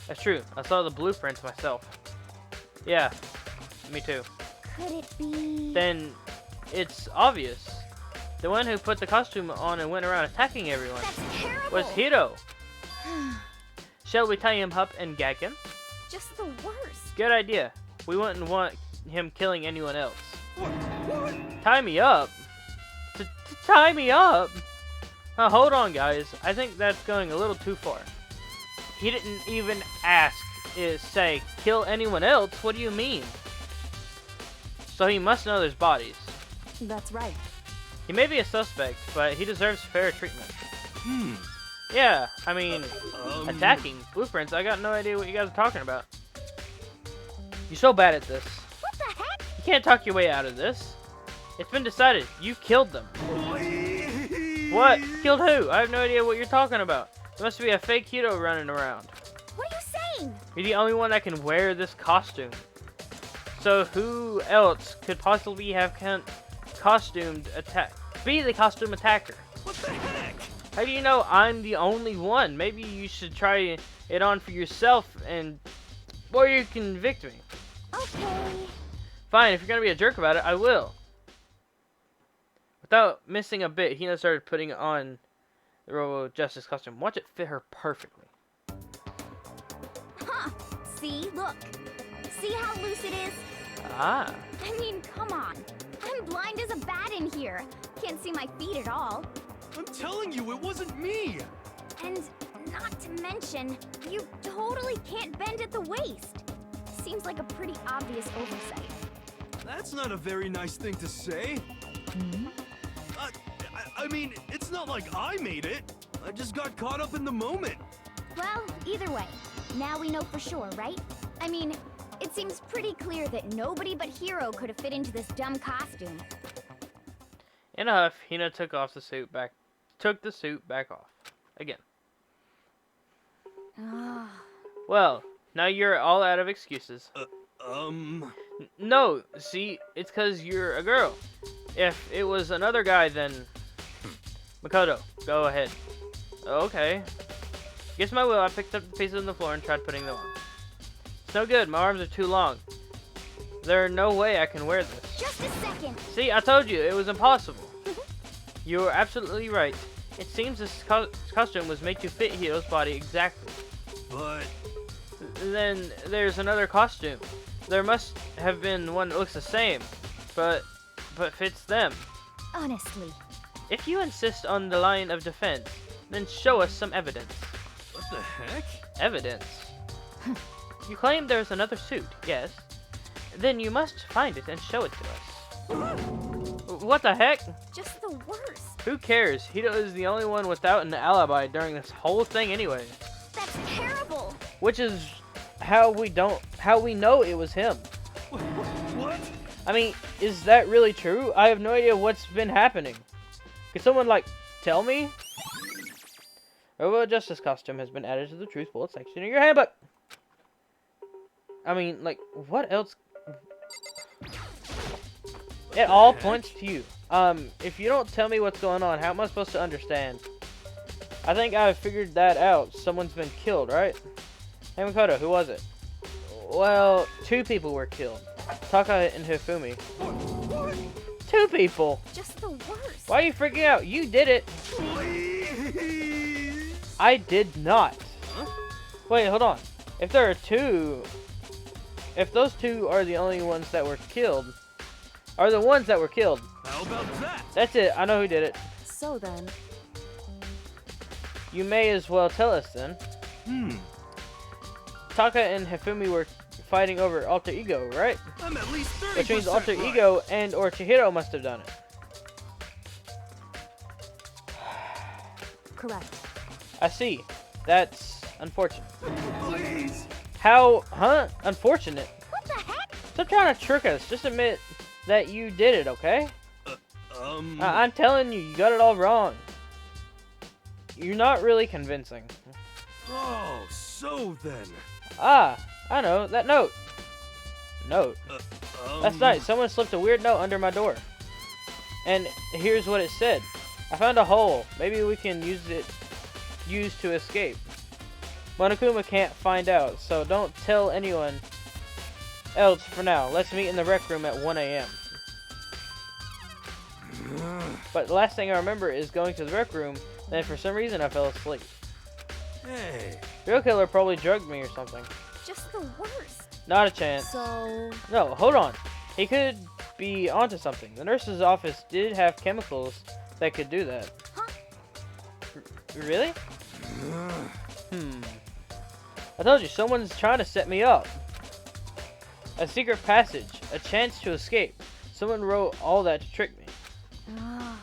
That's true. I saw the blueprints myself. Yeah, me too. Could it be? Then it's obvious. The one who put the costume on and went around attacking everyone That's terrible. was Hito. Shall we tie him up and gag him? Just the worst. Good idea. We wouldn't want him killing anyone else. What? Tie me up? To tie me up? Now, hold on, guys. I think that's going a little too far. He didn't even ask, say, kill anyone else. What do you mean? So he must know there's bodies. That's right. He may be a suspect, but he deserves fair treatment. Yeah, I mean, attacking blueprints. I got no idea what you guys are talking about. You're so bad at this. What the heck? You can't talk your way out of this. It's been decided. You killed them. What? Killed who? I have no idea what you're talking about. There must be a fake Hito running around. What are you saying? You're the only one that can wear this costume. So who else could possibly have be the costume attacker? What the heck? How do you know I'm the only one? Maybe you should try it on for yourself or you convict me. Okay. Fine, if you're gonna be a jerk about it, I will. Without missing a bit, Hina started putting on the Robo Justice costume. Watch it fit her perfectly. Huh. See? Look. See how loose it is? Ah. I mean, come on. I'm blind as a bat in here. Can't see my feet at all. I'm telling you, it wasn't me. And not to mention, you totally can't bend at the waist. Seems like a pretty obvious oversight. That's not a very nice thing to say. I mean, it's not like I made it. I just got caught up in the moment. Well, either way, now we know for sure, right? I mean, it seems pretty clear that nobody but Hiro could have fit into this dumb costume. In a huff, Hina took the suit back off. Again. Well, now you're all out of excuses. No, see, it's because you're a girl. If it was another guy, then... Makoto, go ahead. Okay. Against my will, I picked up the pieces on the floor and tried putting them on. It's no good, my arms are too long. There's no way I can wear this. Just a second. See, I told you, it was impossible. You were absolutely right. It seems this costume was made to fit Hito's body exactly. But... Then there's another costume. There must have been one that looks the same, but fits them. Honestly, If you insist on the line of defense, then show us some evidence. what the heck? Evidence? You claim there's another suit, yes? Then you must find it and show it to us. What the heck? Just the worst. Who cares? Hito is the only one without an alibi during this whole thing anyway. That's terrible. Which is how we know it was him. What? I mean, is that really true? I have no idea what's been happening. Could someone, tell me? Robo Justice costume has been added to the Truth Bullet section of your handbook. I mean, what else? It all points to you. If you don't tell me what's going on, how am I supposed to understand? I think I've figured that out. Someone's been killed, right? Hey, Makoto, who was it? Well, 2 people were killed. Taka and Hifumi. 2 people! Just the worst. Why are you freaking out? You did it! Please. I did not. Wait, hold on. If there are 2... If those 2 are the only ones that were killed... Are the ones that were killed. How about that? That's it. I know who did it. So then, You may as well tell us then. Taka and Hifumi were fighting over Alter Ego, right? I'm at least 30% Which means Alter right. Ego and or Chihiro must have done it. correct. I see. That's unfortunate. Please. How? Huh? Unfortunate? What the heck? Stop trying to trick us. Just admit that you did it, okay? I'm telling you, you got it all wrong. You're not really convincing. Oh, so then. Ah, I know. That note. Note? Last Um, night, someone slipped a weird note under my door. And here's what it said. I found a hole. Maybe we can use to escape. Monokuma can't find out, so don't tell anyone else for now. Let's meet in the rec room at 1 a.m. But the last thing I remember is going to the rec room, then for some reason I fell asleep. Hey. The real killer probably drugged me or something. Just the worst. Not a chance. So, No, hold on. He could be onto something. The nurse's office did have chemicals that could do that. Huh? Really? I told you, someone's trying to set me up. A secret passage. A chance to escape. Someone wrote all that to trick me. Ah,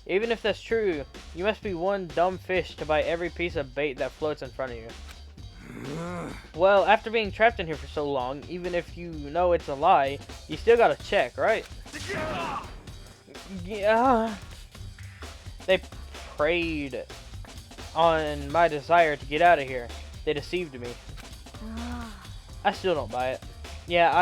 Even if that's true, you must be one dumb fish to buy every piece of bait that floats in front of you. Well, after being trapped in here for so long, even if you know it's a lie, you still gotta check, right? Yeah. They preyed on my desire to get out of here. They deceived me. ah. I still don't buy it. Yeah,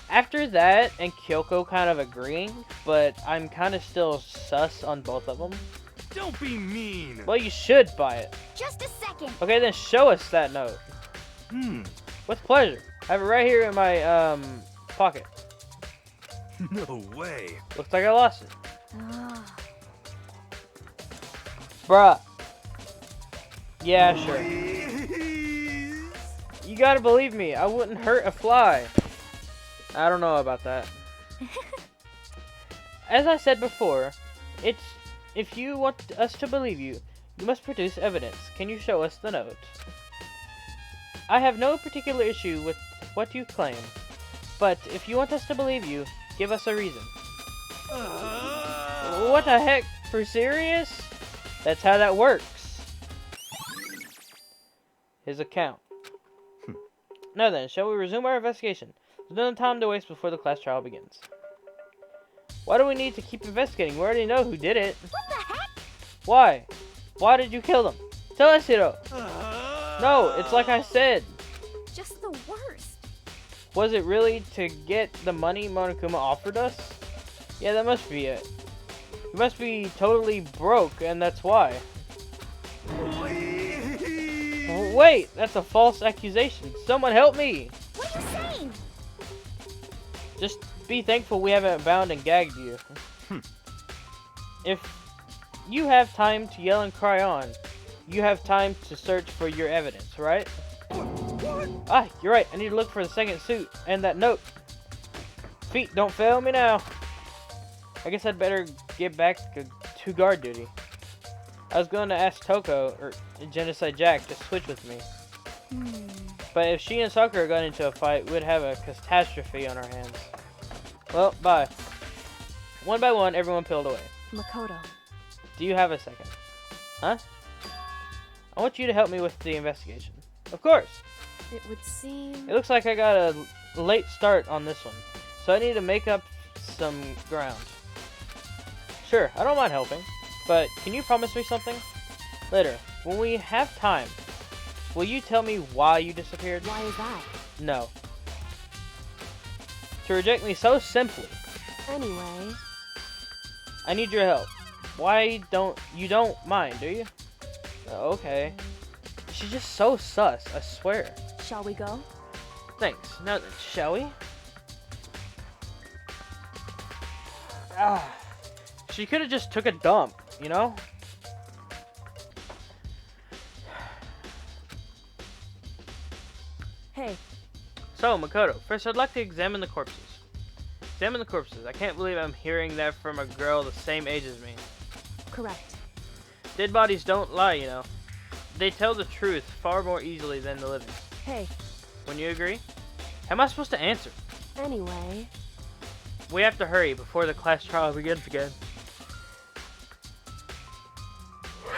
after that and Kyoko kind of agreeing, but I'm kind of still sus on both of them. Don't be mean. Well, you should buy it. Just a second. Okay, then show us that note. With pleasure. I have it right here in my pocket. No way. Looks like I lost it. Ah. Bruh. Yeah, sure. Please. You gotta believe me. I wouldn't hurt a fly. I don't know about that. As I said before, if you want us to believe you, you must produce evidence. Can you show us the note? I have no particular issue with what you claim, but if you want us to believe you, give us a reason. What the heck? For serious? That's how that works. His account. Now then, shall we resume our investigation? There's no time to waste before the class trial begins. Why do we need to keep investigating? We already know who did it. What the heck? Why? Why did you kill them? Tell us, Hiro. No, it's like I said. Just the worst. Was it really to get the money Monokuma offered us? Yeah, that must be it. You must be totally broke, and that's why. Please. Wait, that's a false accusation. Someone help me. What are you saying? Just be thankful we haven't bound and gagged you. If you have time to yell and cry on, you have time to search for your evidence, right? Ah, you're right. I need to look for the second suit and that note. Feet, don't fail me now. I guess I'd better get back to guard duty. I was going to ask Toko, or Genocide Jack, to switch with me. But if she and Sakura got into a fight, we'd have a catastrophe on our hands. Well, bye. One by one, everyone peeled away. Makoto. Do you have a second? Huh? I want you to help me with the investigation. Of course! It would seem... It looks like I got a late start on this one, so I need to make up some ground. Sure, I don't mind helping, but can you promise me something? Later, when we have time, will you tell me why you disappeared? Why is that? No. To reject me so simply. Anyway, I need your help. Why don't you mind, do you? Okay. She's just so sus, I swear. Shall we go? Thanks. Now then, shall we? Ah, she could have just took a dump, you know? Hey, So, Makoto, first I'd like to examine the corpses. Examine the corpses. I can't believe I'm hearing that from a girl the same age as me. correct. Dead bodies don't lie, you know. They tell the truth far more easily than the living. Hey, Wouldn't you agree? How am I supposed to answer? anyway, We have to hurry before the class trial begins again.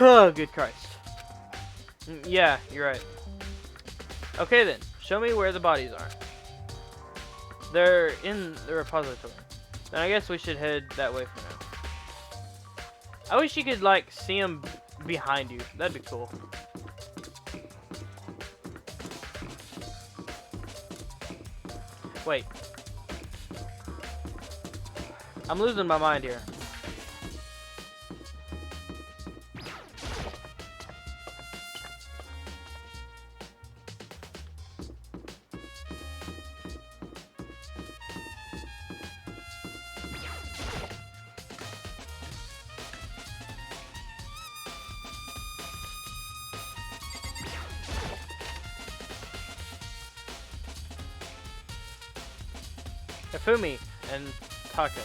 Oh, good Christ. Yeah, you're right. Okay then, show me where the bodies are. They're in the repository. Then I guess we should head that way for now. I wish you could, like, see them behind you. That'd be cool. Wait. I'm losing my mind here. Hifumi and Taka.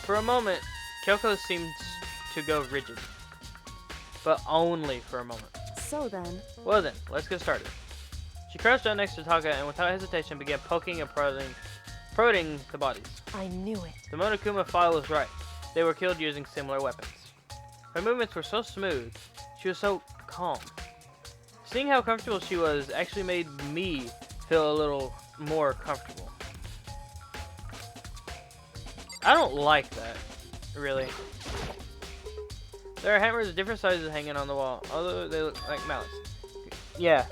For a moment, Kyoko seemed to go rigid. But only for a moment. so then, Well then, let's get started. She crouched down next to Taka and without hesitation began poking and prodding the bodies. I knew it. The Monokuma file was right. They were killed using similar weapons. Her movements were so smooth. She was so calm. Seeing how comfortable she was actually made me feel a little more comfortable. I don't like that, really. There are hammers of different sizes hanging on the wall, although they look like mallets. Yeah.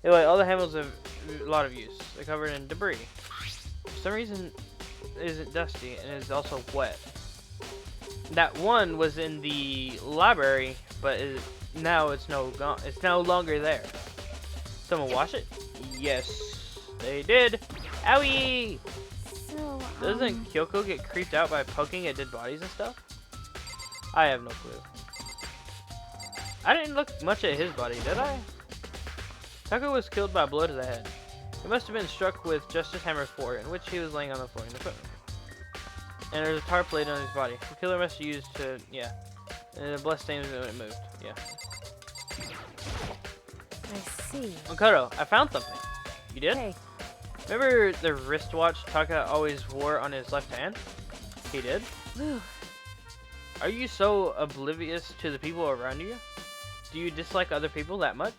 Anyway, all the hammers have a lot of use. They're covered in debris. For some reason, it isn't dusty and is also wet. That one was in the library, but now it's no longer there. Someone wash it? Yes, they did. Owie! So, Doesn't Kyoko get creeped out by poking at dead bodies and stuff? I have no clue. I didn't look much at his body, did I? Taka was killed by a blow to the head. He must have been struck with Justice Hammer 4, in which he was laying on the floor in the footnote. And there's a tar plate on his body. The killer must have used to, yeah. And the blood stains when it moved, yeah. I see. Makoto, I found something. You did? Hey, Remember the wristwatch Taka always wore on his left hand? He did? whew, Are you so oblivious to the people around you? Do you dislike other people that much?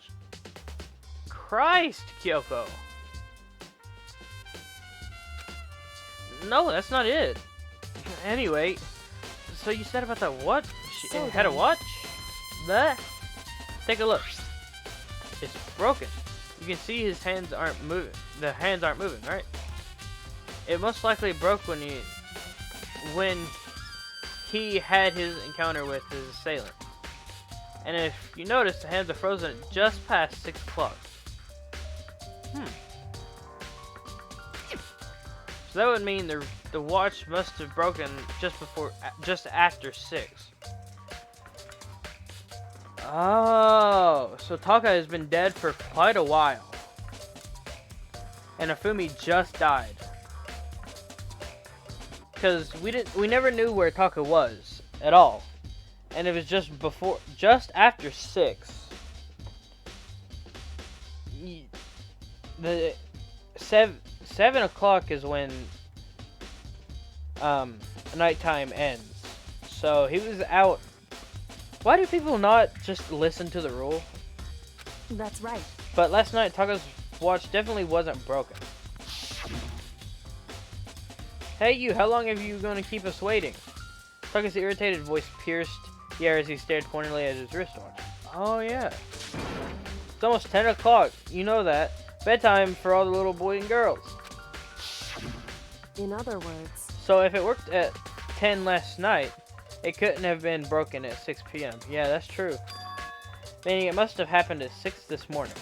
Christ, Kyoko! No, that's not it. Anyway, so you said about that what? She So had a then- watch? That? Take a look. It's broken. You can see his hands aren't moving. The hands aren't moving, right? It most likely broke when he had his encounter with his assailant. And if you notice, the hands are frozen just past 6 o'clock. So that would mean the watch must have broken just after 6. Oh, so Taka has been dead for quite a while. And Hifumi just died. Because we never knew where Taka was at all. And it was just after 6. The 7 o'clock is when nighttime ends. So he was out. Why do people not just listen to the rule? that's right. But last night Taka's watch definitely wasn't broken. Hey you, how long have you gonna keep us waiting? Taka's irritated voice pierced the air as he stared pointedly at his wristwatch. Oh yeah. It's almost 10 o'clock, you know that. Bedtime for all the little boys and girls. In other words, So if it worked at 10 last night, it couldn't have been broken at 6 p.m. Yeah, that's true. Meaning it must have happened at 6 this morning.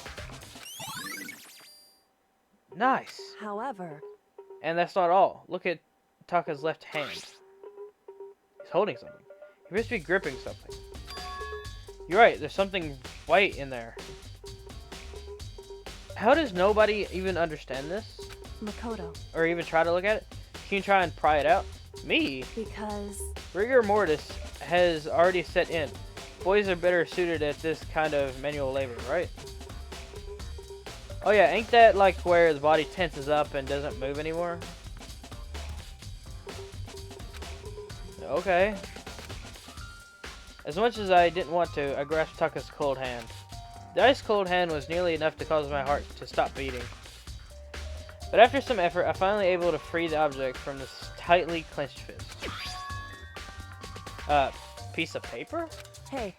Nice. However, And that's not all. Look at Taka's left hand. He's holding something. He must be gripping something. You're right, there's something white in there. How does nobody even understand this? Makoto, Or even try to look at it? Can you try and pry it out? Me? because Rigor mortis has already set in. Boys are better suited at this kind of manual labor, right? Oh yeah, ain't that like where the body tenses up and doesn't move anymore? Okay. As much as I didn't want to, I grasped Taka's cold hand. The ice cold hand was nearly enough to cause my heart to stop beating. But after some effort, I finally able to free the object from this tightly clenched fist. Piece of paper? hey,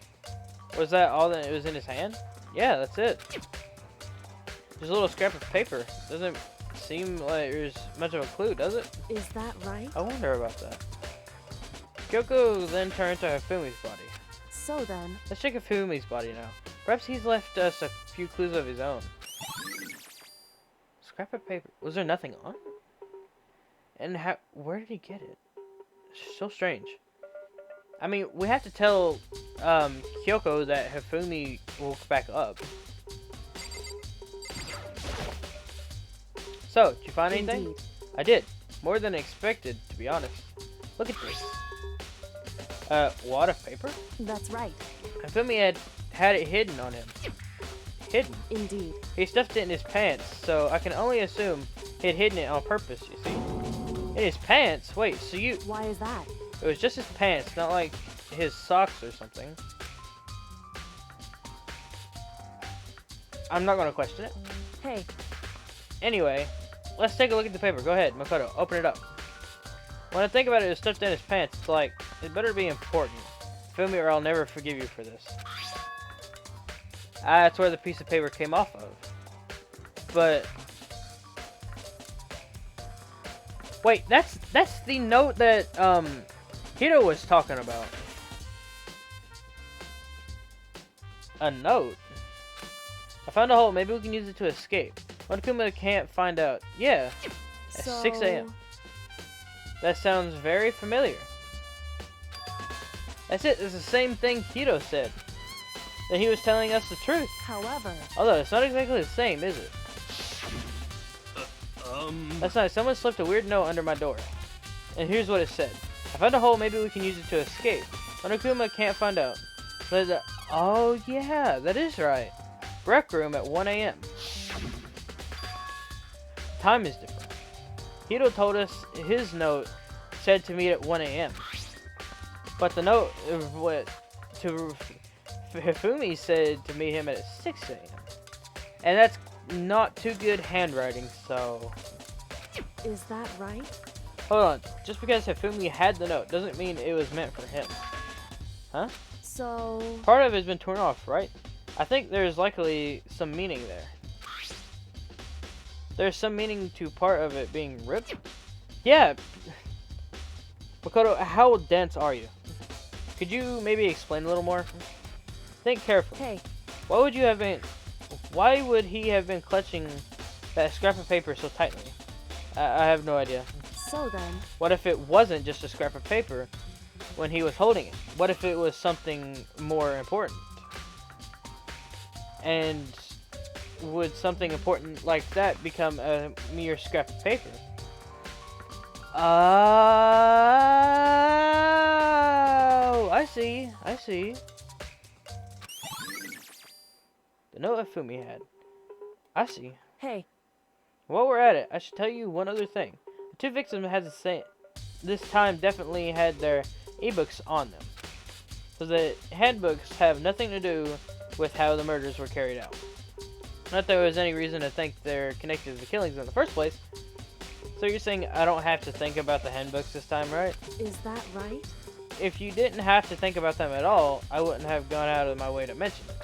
Was that all that was in his hand? Yeah, that's it. Just a little scrap of paper. Doesn't seem like there's much of a clue, does it? is that right? I wonder about that. Kyoko then turned to Hifumi's body. So then, Let's check Hifumi's body now. Perhaps he's left us a few clues of his own. Scrap of paper. Was there nothing on it? And how? Where did he get it? So strange. I mean, we have to tell Kyoko that Hifumi woke back up. So, did you find anything? indeed. I did. More than expected, to be honest. Look at this. Wad of paper? That's right. Hifumi had it hidden on him. Hidden? Indeed. He stuffed it in his pants, so I can only assume he had hidden it on purpose, you see. In his pants? Wait, so you... Why is that? It was just his pants, not like his socks or something. I'm not gonna question it. Hey, Anyway, let's take a look at the paper. Go ahead, Makoto, open it up. When I think about it, it was stuffed in his pants. It's like, it better be important. Feel me or I'll never forgive you for this. That's where the piece of paper came off of. But... Wait, that's the note that, Hiro was talking about. A note? I found a hole. Maybe we can use it to escape. Monokuma can't find out. Yeah. At so 6 a.m. That sounds very familiar. That's it. It's the same thing Hiro said. That he was telling us the truth. However, Although, it's not exactly the same, is it? That's nice. Someone slipped a weird note under my door. And here's what it said. I found a hole. Maybe we can use it to escape. Monokuma can't find out. But, oh, yeah. That is right. Rec room at 1 a.m. Time is different. Hiro told us his note said to meet at 1 a.m. But the note to Hifumi said to meet him at 6 a.m. And that's not too good handwriting, so... is that right? Hold on. Just because Hifumi had the note doesn't mean it was meant for him. Huh? So, Part of it has been torn off, right? I think there's likely some meaning there. There's some meaning to part of it being ripped? Yeah. Makoto, how dense are you? Could you maybe explain a little more? Think carefully. hey, Why would he have been clutching that scrap of paper so tightly? I have no idea. so then, What if it wasn't just a scrap of paper when he was holding it? What if it was something more important? And would something important like that become a mere scrap of paper? Oh, I see. I see. The note Hifumi had. I see. hey, While we're at it, I should tell you one other thing. The two victims had the same. This time definitely had their ebooks on them. So the handbooks have nothing to do with how the murders were carried out. Not that there was any reason to think they're connected to the killings in the first place. So you're saying I don't have to think about the handbooks this time, right? is that right? If you didn't have to think about them at all, I wouldn't have gone out of my way to mention it.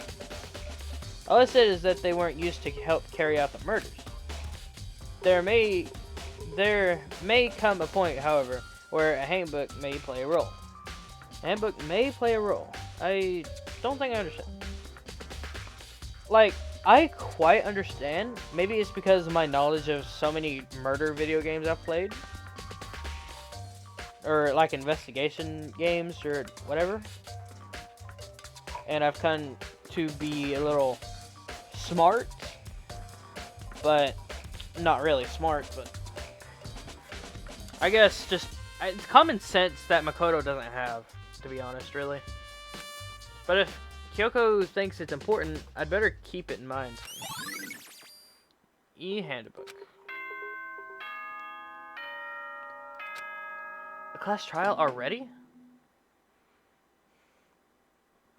All I said is that they weren't used to help carry out the murders. There may come a point, however, where a handbook may play a role. A handbook may play a role. I don't think I understand. Like, I quite understand. Maybe it's because of my knowledge of so many murder video games I've played. Or like investigation games or whatever. And I've come to be a little smart. But not really smart, but I guess just it's common sense that Makoto doesn't have, to be honest, really. But if Kyoko thinks it's important, I'd better keep it in mind. E-handbook. A class trial already?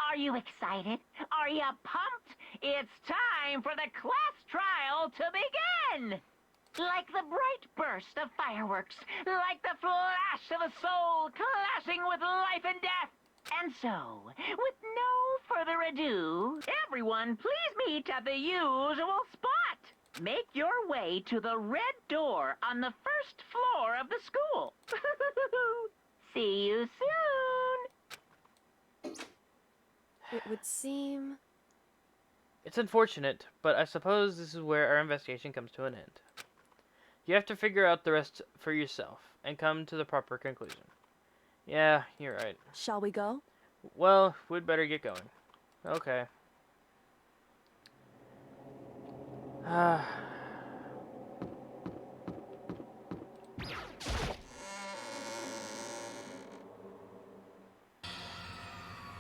Are you excited? Are you pumped? It's time for the class trial to begin! Like the bright burst of fireworks, like the flash of a soul clashing with life and death. And so, with no further ado, everyone please meet at the usual spot. Make your way to the red door on the first floor of the school. See you soon! It would seem... It's unfortunate, but I suppose this is where our investigation comes to an end. You have to figure out the rest for yourself, and come to the proper conclusion. Yeah, you're right. Shall we go? Well, we'd better get going. Okay.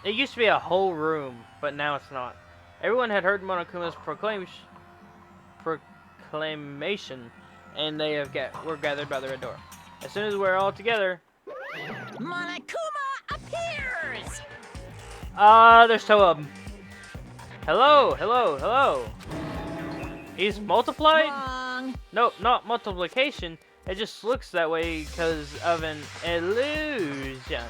It used to be a whole room, but now it's not. Everyone had heard Monokuma's proclamation, and they were gathered by the red door. As soon as we're all together... Monokuma appears! There's two of them. Hello, hello, hello. He's multiplied? Wrong. Nope, not multiplication. It just looks that way because of an illusion.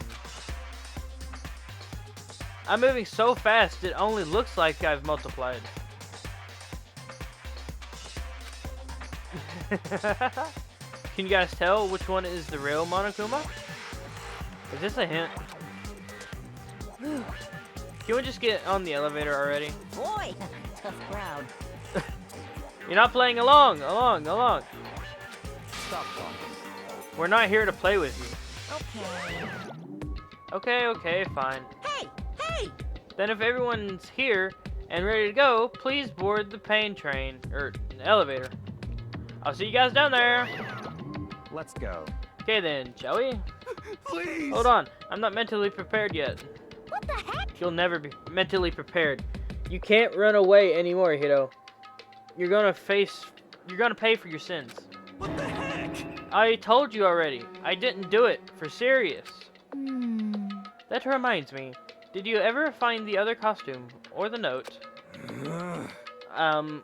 I'm moving so fast, it only looks like I've multiplied. Can you guys tell which one is the real Monokuma? Is this a hint? Can we just get on the elevator already? Boy, tough crowd. You're not playing along. Stop talking. We're not here to play with you. Okay, fine. Hey! Then if everyone's here and ready to go, please board the pain train, or elevator. I'll see you guys down there. Let's go. Okay then, shall we? Please! Hold on, I'm not mentally prepared yet. What the heck? You'll never be mentally prepared. You can't run away anymore, Hito. You're gonna pay for your sins. What the heck? I told you already. I didn't do it for serious. That reminds me. Did you ever find the other costume or the note?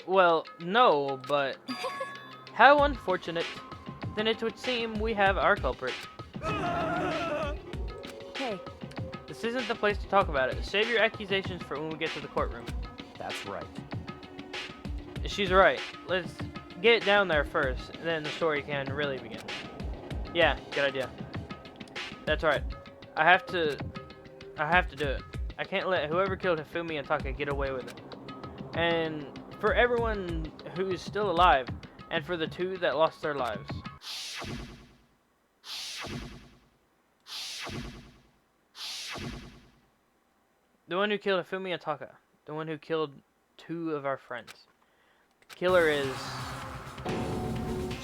Well, no, but how unfortunate. Then it would seem we have our culprit. Hey, This isn't the place to talk about it. Save your accusations for when we get to the courtroom. That's right. She's right. Let's get down there first, and then the story can really begin. Yeah, good idea. That's right. I have to do it. I can't let whoever killed Hifumi and Taka get away with it. And for everyone who's still alive, and for the two that lost their lives. The one who killed Hifumi and Taka. The one who killed two of our friends. The killer is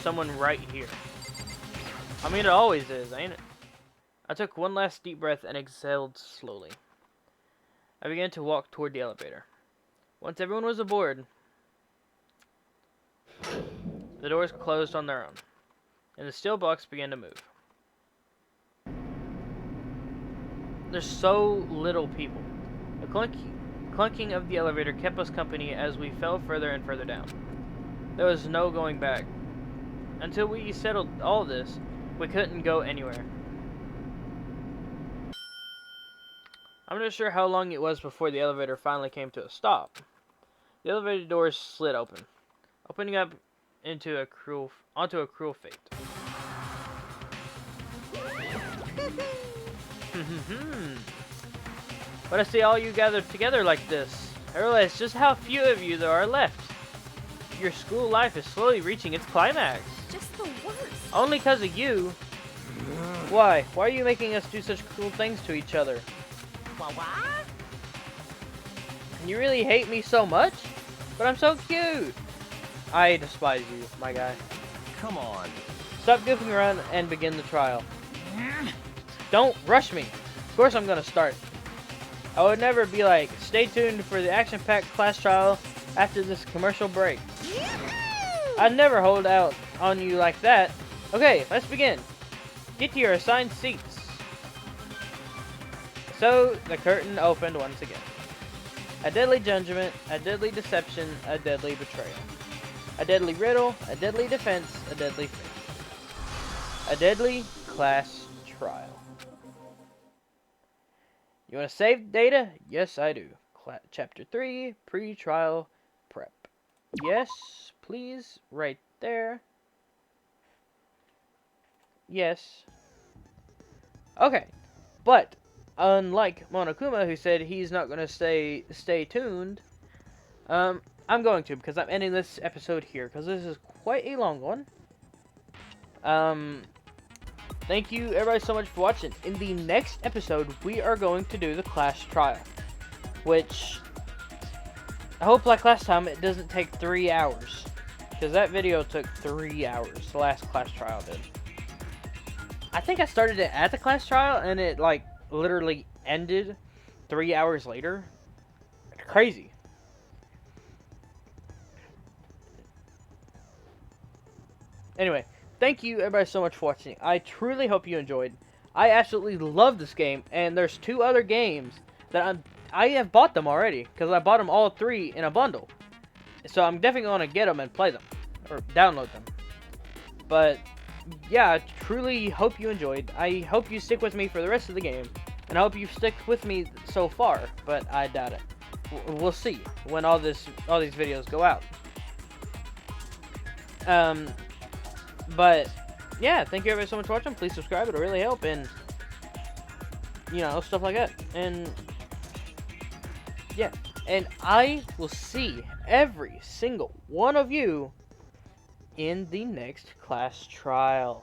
someone right here. I mean, it always is, ain't it? I took one last deep breath and exhaled slowly. I began to walk toward the elevator. Once everyone was aboard, the doors closed on their own, and the steel box began to move. There's so little people. The clunking of the elevator kept us company as we fell further and further down. There was no going back. Until we settled all this, we couldn't go anywhere. I'm not sure how long it was before the elevator finally came to a stop. The elevator doors slid open, opening up onto a cruel fate. But I see all you gathered together like this. I realize just how few of you there are left. Your school life is slowly reaching its climax. Just the worst. Only because of you. Why? Why are you making us do such cruel things to each other? What? You really hate me so much? But I'm so cute. I despise you, my guy. Come on. Stop goofing around and begin the trial. Don't rush me. Of course I'm gonna start. I would never be like, stay tuned for the action-packed class trial after this commercial break. I'd never hold out on you like that. Okay, let's begin. Get to your assigned seats. So, the curtain opened once again. A deadly judgment, a deadly deception, a deadly betrayal. A deadly riddle, a deadly defense, a deadly fate. A deadly class trial. You want to save data? Yes, I do. Chapter 3, pre-trial prep. Yes, please, right there. Yes. Okay, but unlike Monokuma, who said he's not going to stay tuned, I'm going to, because I'm ending this episode here, because this is quite a long one. Thank you, everybody, so much for watching. In the next episode, we are going to do the class trial, which I hope, like last time, it doesn't take 3 hours, because that video took 3 hours. The last class trial did. I think I started it at the class trial, and it, like, literally ended 3 hours later. Crazy. Anyway, thank you everybody so much for watching. I truly hope you enjoyed. I absolutely love this game, and there's 2 other games that I have bought them already, because I bought them all 3 in a bundle. So I'm definitely going to get them and play them, or download them. But yeah, I truly hope you enjoyed. I hope you stick with me for the rest of the game, and I hope you stick with me so far, but I doubt it. We'll see when all these videos go out. But yeah, thank you everybody so much for watching. Please subscribe, it'll really help, and you know, stuff like that. And yeah, and I will see every single one of you in the next class trial.